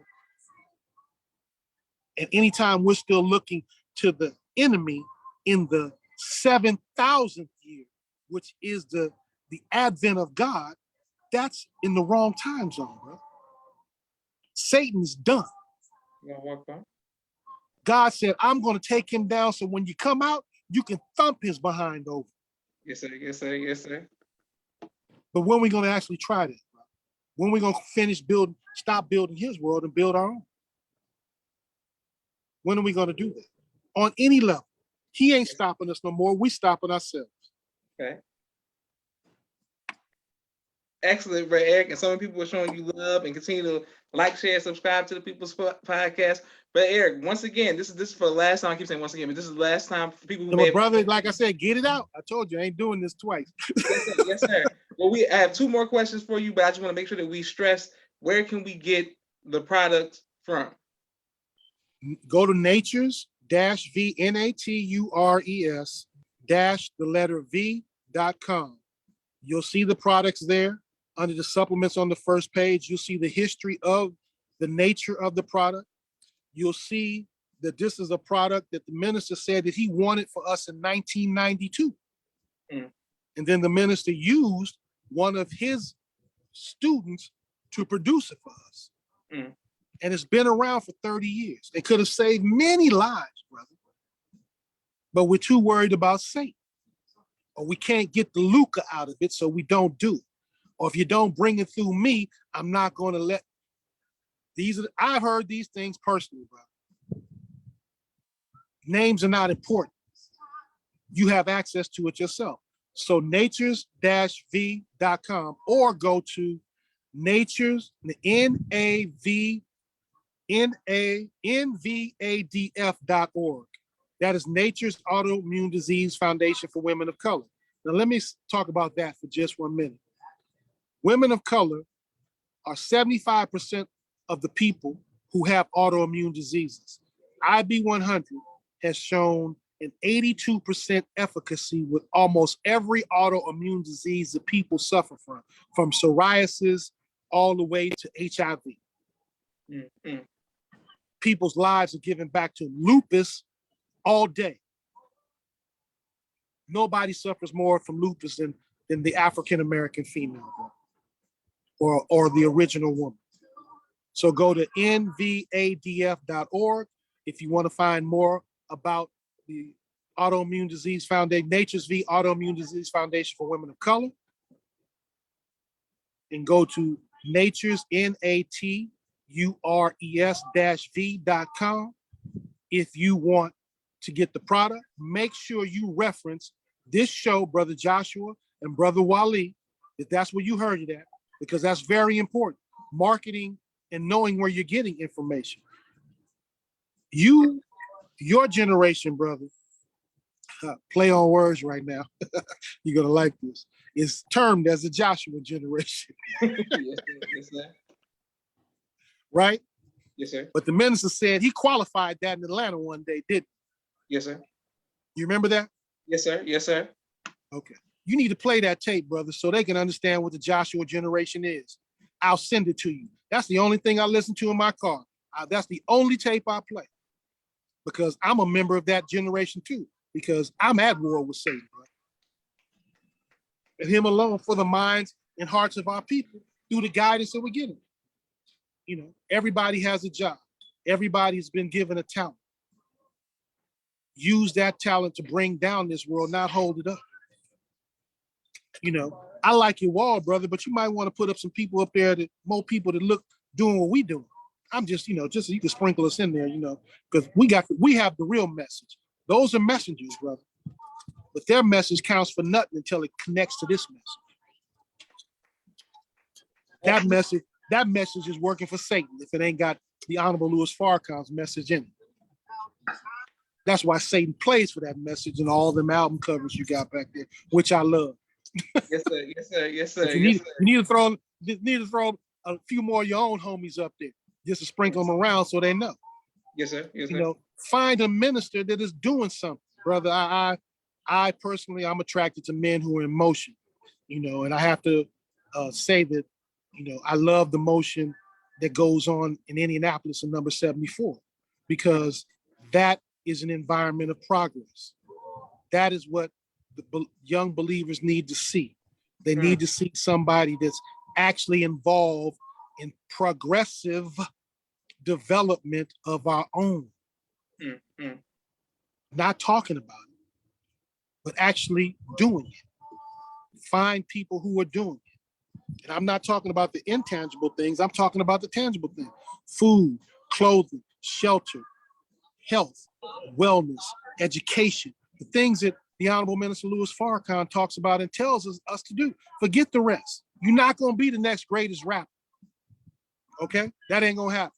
S1: And anytime we're still looking to the enemy in the 7,000th year, which is the advent of God, that's in the wrong time zone, bro. Satan's done. God said, I'm going to take him down so when you come out, you can thump his behind over.
S2: Yes, sir. Yes, sir. Yes, sir.
S1: But when are we going to actually try that? When are we going to finish building, stop building his world and build our own? When are we going to do that? On any level. He ain't stopping us no more. We stopping ourselves.
S2: Okay. Excellent, Brother Eric. And so many people are showing you love and continue to like, share, subscribe to the People's Podcast. But Eric, once again, this is for the last time. I keep saying once again, but this is the last time for people who
S1: my brother, like I said, get it out. I told you I ain't doing this twice.
S2: Yes, sir. Yes, sir. Well, I have two more questions for you, but I just want to make sure that we stress where can we get the product from?
S1: Go to natures-v, natures the letter v.com. You'll see the products there. Under the supplements on the first page, you'll see the history of the nature of the product. You'll see that this is a product that the minister said that he wanted for us in 1992. And then the minister used one of his students to produce it for us. And it's been around for 30 years. It could have saved many lives, brother. But we're too worried about Satan. Or we can't get the lucre out of it, so we don't do it. Or if you don't bring it through me, I'm not going to let I've heard these things personally, bro. Names are not important. You have access to it yourself. So natures-v.com or go to natures, NAVADF.org. That is Nature's Autoimmune Disease Foundation for Women of Color. Now, let me talk about that for just 1 minute. Women of color are 75% of the people who have autoimmune diseases. IB100 has shown an 82% efficacy with almost every autoimmune disease that people suffer from psoriasis all the way to HIV. People's lives are given back to lupus all day. Nobody suffers more from lupus than the African-American female or the original woman. So go to nvadf.org if you want to find more about the Autoimmune Disease Foundation, Nature's V Autoimmune Disease Foundation for Women of Color. And go to Nature's, natures-v.com if you want to get the product. Make sure you reference this show, Brother Joshua and Brother Wali, if that's where you heard it at, because that's very important. Marketing and knowing where you're getting information. Your generation, brother, play on words right now. You're going to like this. It's termed as the Joshua generation.
S2: Yes, sir.
S1: Right?
S2: Yes, sir.
S1: But the minister said he qualified that in Atlanta one day, didn't
S2: he? Yes, sir.
S1: You remember that?
S2: Yes, sir. Yes, sir.
S1: Okay. You need to play that tape, brother, so they can understand what the Joshua generation is. I'll send it to you. That's the only thing I listen to in my car. That's the only tape I play. Because I'm a member of that generation too. Because I'm at war with Satan, bro. And him alone for the minds and hearts of our people through the guidance that we're getting. You know, everybody has a job. Everybody's been given a talent. Use that talent to bring down this world, not hold it up. You know, I like your wall, brother, but you might want to put up some people up there more people that look doing what we doing. I'm just, just so you can sprinkle us in there, because we have the real message. Those are messengers, brother. But their message counts for nothing until it connects to this message. That message is working for Satan if it ain't got the Honorable Louis Farrakhan's message in it. That's why Satan plays for that message and all them album covers you got back there, which I love.
S2: Yes, sir. Yes, sir. Yes, sir.
S1: You need to throw a few more of your own homies up there. just to sprinkle them around so they know.
S2: Yes, sir. Yes, sir.
S1: You know, find a minister that is doing something, brother. I personally, I'm attracted to men who are in motion, you know, and I have to say that, you know, I love the motion that goes on in Indianapolis in number 74, because that is an environment of progress. That is what the young believers need to see. They need to see somebody that's actually involved in progressive development of our own. Not talking about it, but actually doing it. Find people who are doing it. And I'm not talking about the intangible things, I'm talking about the tangible things. Food, clothing, shelter, health, wellness, education, the things that the Honorable Minister Louis Farrakhan talks about and tells us to do. Forget the rest. You're not going to be the next greatest rapper. Okay? That ain't going to happen.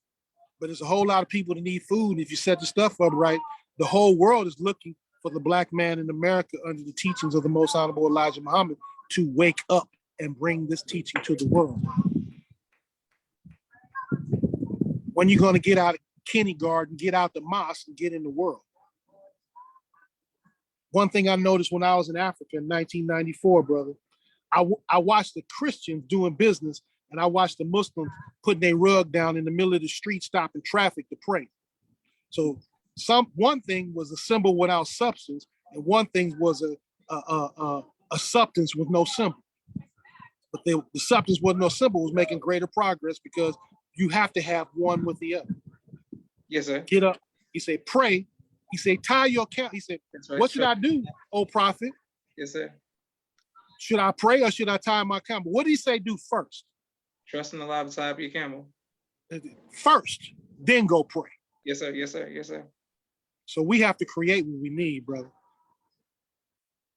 S1: But there's a whole lot of people that need food. And if you set the stuff up right, the whole world is looking for the Black man in America under the teachings of the Most Honorable Elijah Muhammad to wake up and bring this teaching to the world. When you're going to get out of kindergarten, get out the mosque, and get in the world. One thing I noticed when I was in Africa in 1994, brother, I watched the Christians doing business, and I watched the Muslims putting their rug down in the middle of the street, stopping traffic to pray. So one thing was a symbol without substance, and one thing was a substance with no symbol. But the substance with no symbol was making greater progress, because you have to have one with the other.
S2: Yes, sir.
S1: Get up. He said, pray. He said, tie your camel. He said, right. What should I do, O prophet?
S2: Yes, sir.
S1: Should I pray or should I tie my camel? What did he say do first?
S2: Trust in Allah to tie up your camel.
S1: First, then go pray.
S2: Yes, sir. Yes, sir. Yes, sir.
S1: So we have to create what we need, brother.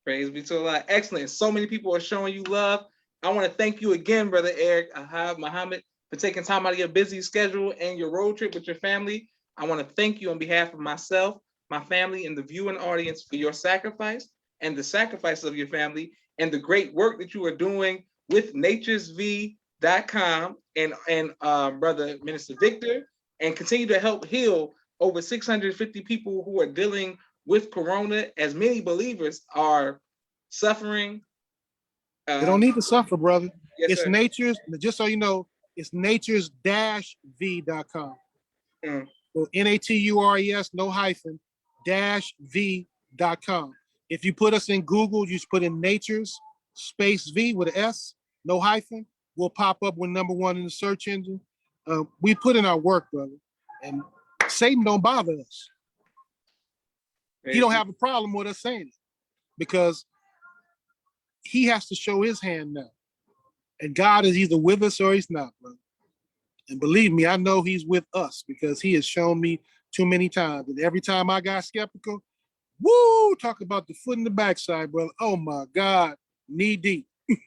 S2: Praise be to Allah. Excellent. So many people are showing you love. I want to thank you again, Brother Eric Ahab Muhammad, for taking time out of your busy schedule and your road trip with your family. I want to thank you on behalf of myself, my family, and the viewing audience for your sacrifice and the sacrifice of your family and the great work that you are doing with naturesv.com and Brother Minister Victor, and continue to help heal over 650 people who are dealing with Corona, as many believers are suffering.
S1: They don't need to suffer, brother.
S2: Yes,
S1: it's
S2: sir.
S1: Nature's, just so you know, it's natures-v.com. So NATURES, no hyphen, -v.com. If you put us in Google, you just put in Nature's space V with an S, no hyphen, we'll pop up with #1 in the search engine. We put in our work, brother, and Satan don't bother us. He don't have a problem with us saying it, because he has to show his hand now. And God is either with us or he's not, brother. And believe me, I know he's with us, because he has shown me too many times. And every time I got skeptical, woo, talk about the foot in the backside, brother. Oh my God, knee deep.
S2: Yes,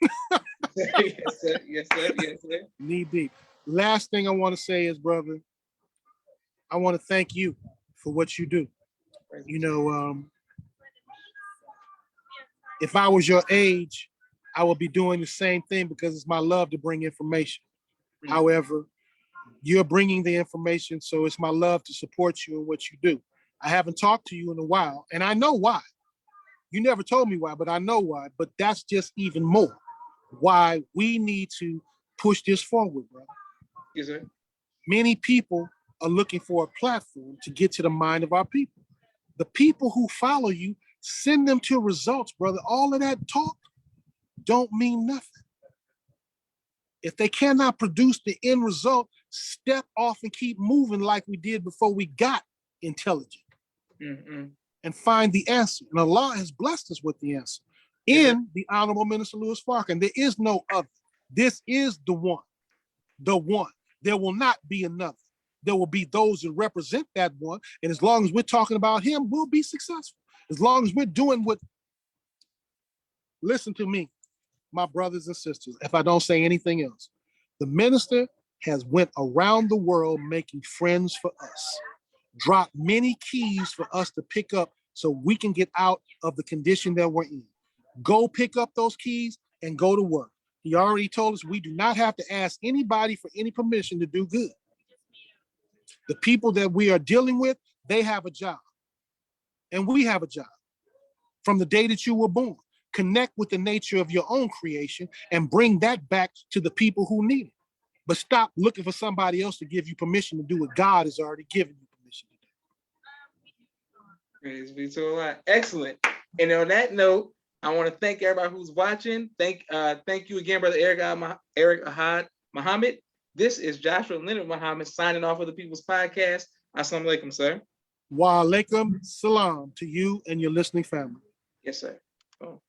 S2: sir. Yes, sir. Yes, sir.
S1: Knee deep. Last thing I want to say is, brother, I want to thank you for what you do. You know, if I was your age, I would be doing the same thing, because it's my love to bring information. However, you're bringing the information, so it's my love to support you in what you do. I haven't talked to you in a while, and I know why. You never told me why, but I know why. But that's just even more why we need to push this forward, brother.
S2: Yes, sir.
S1: Many people are looking for a platform to get to the mind of our people. The people who follow you, send them to results, brother. All of that talk don't mean nothing. If they cannot produce the end result, step off and keep moving like we did before we got intelligent. And find the answer. And Allah has blessed us with the answer in the Honorable Minister Louis Farrakhan. There is no other. This is the one. The one. There will not be another. There will be those that represent that one. And as long as we're talking about him, we'll be successful. As long as we're doing what, listen to me, my brothers and sisters, if I don't say anything else, the minister has went around the world making friends for us, dropped many keys for us to pick up so we can get out of the condition that we're in. Go pick up those keys and go to work. He already told us we do not have to ask anybody for any permission to do good. The people that we are dealing with, they have a job. And we have a job. From the day that you were born, connect with the nature of your own creation and bring that back to the people who need it. But stop looking for somebody else to give you permission to do what God has already given you permission to do.
S2: Praise be to Allah. Excellent. And on that note, I want to thank everybody who's watching. Thank you again, Brother Eric Ahad Muhammad. This is Joshua Leonard Muhammad signing off of the People's Podcast. Assalamu alaikum, sir.
S1: Wa alaikum salam to you and your listening family.
S2: Yes, sir. Oh.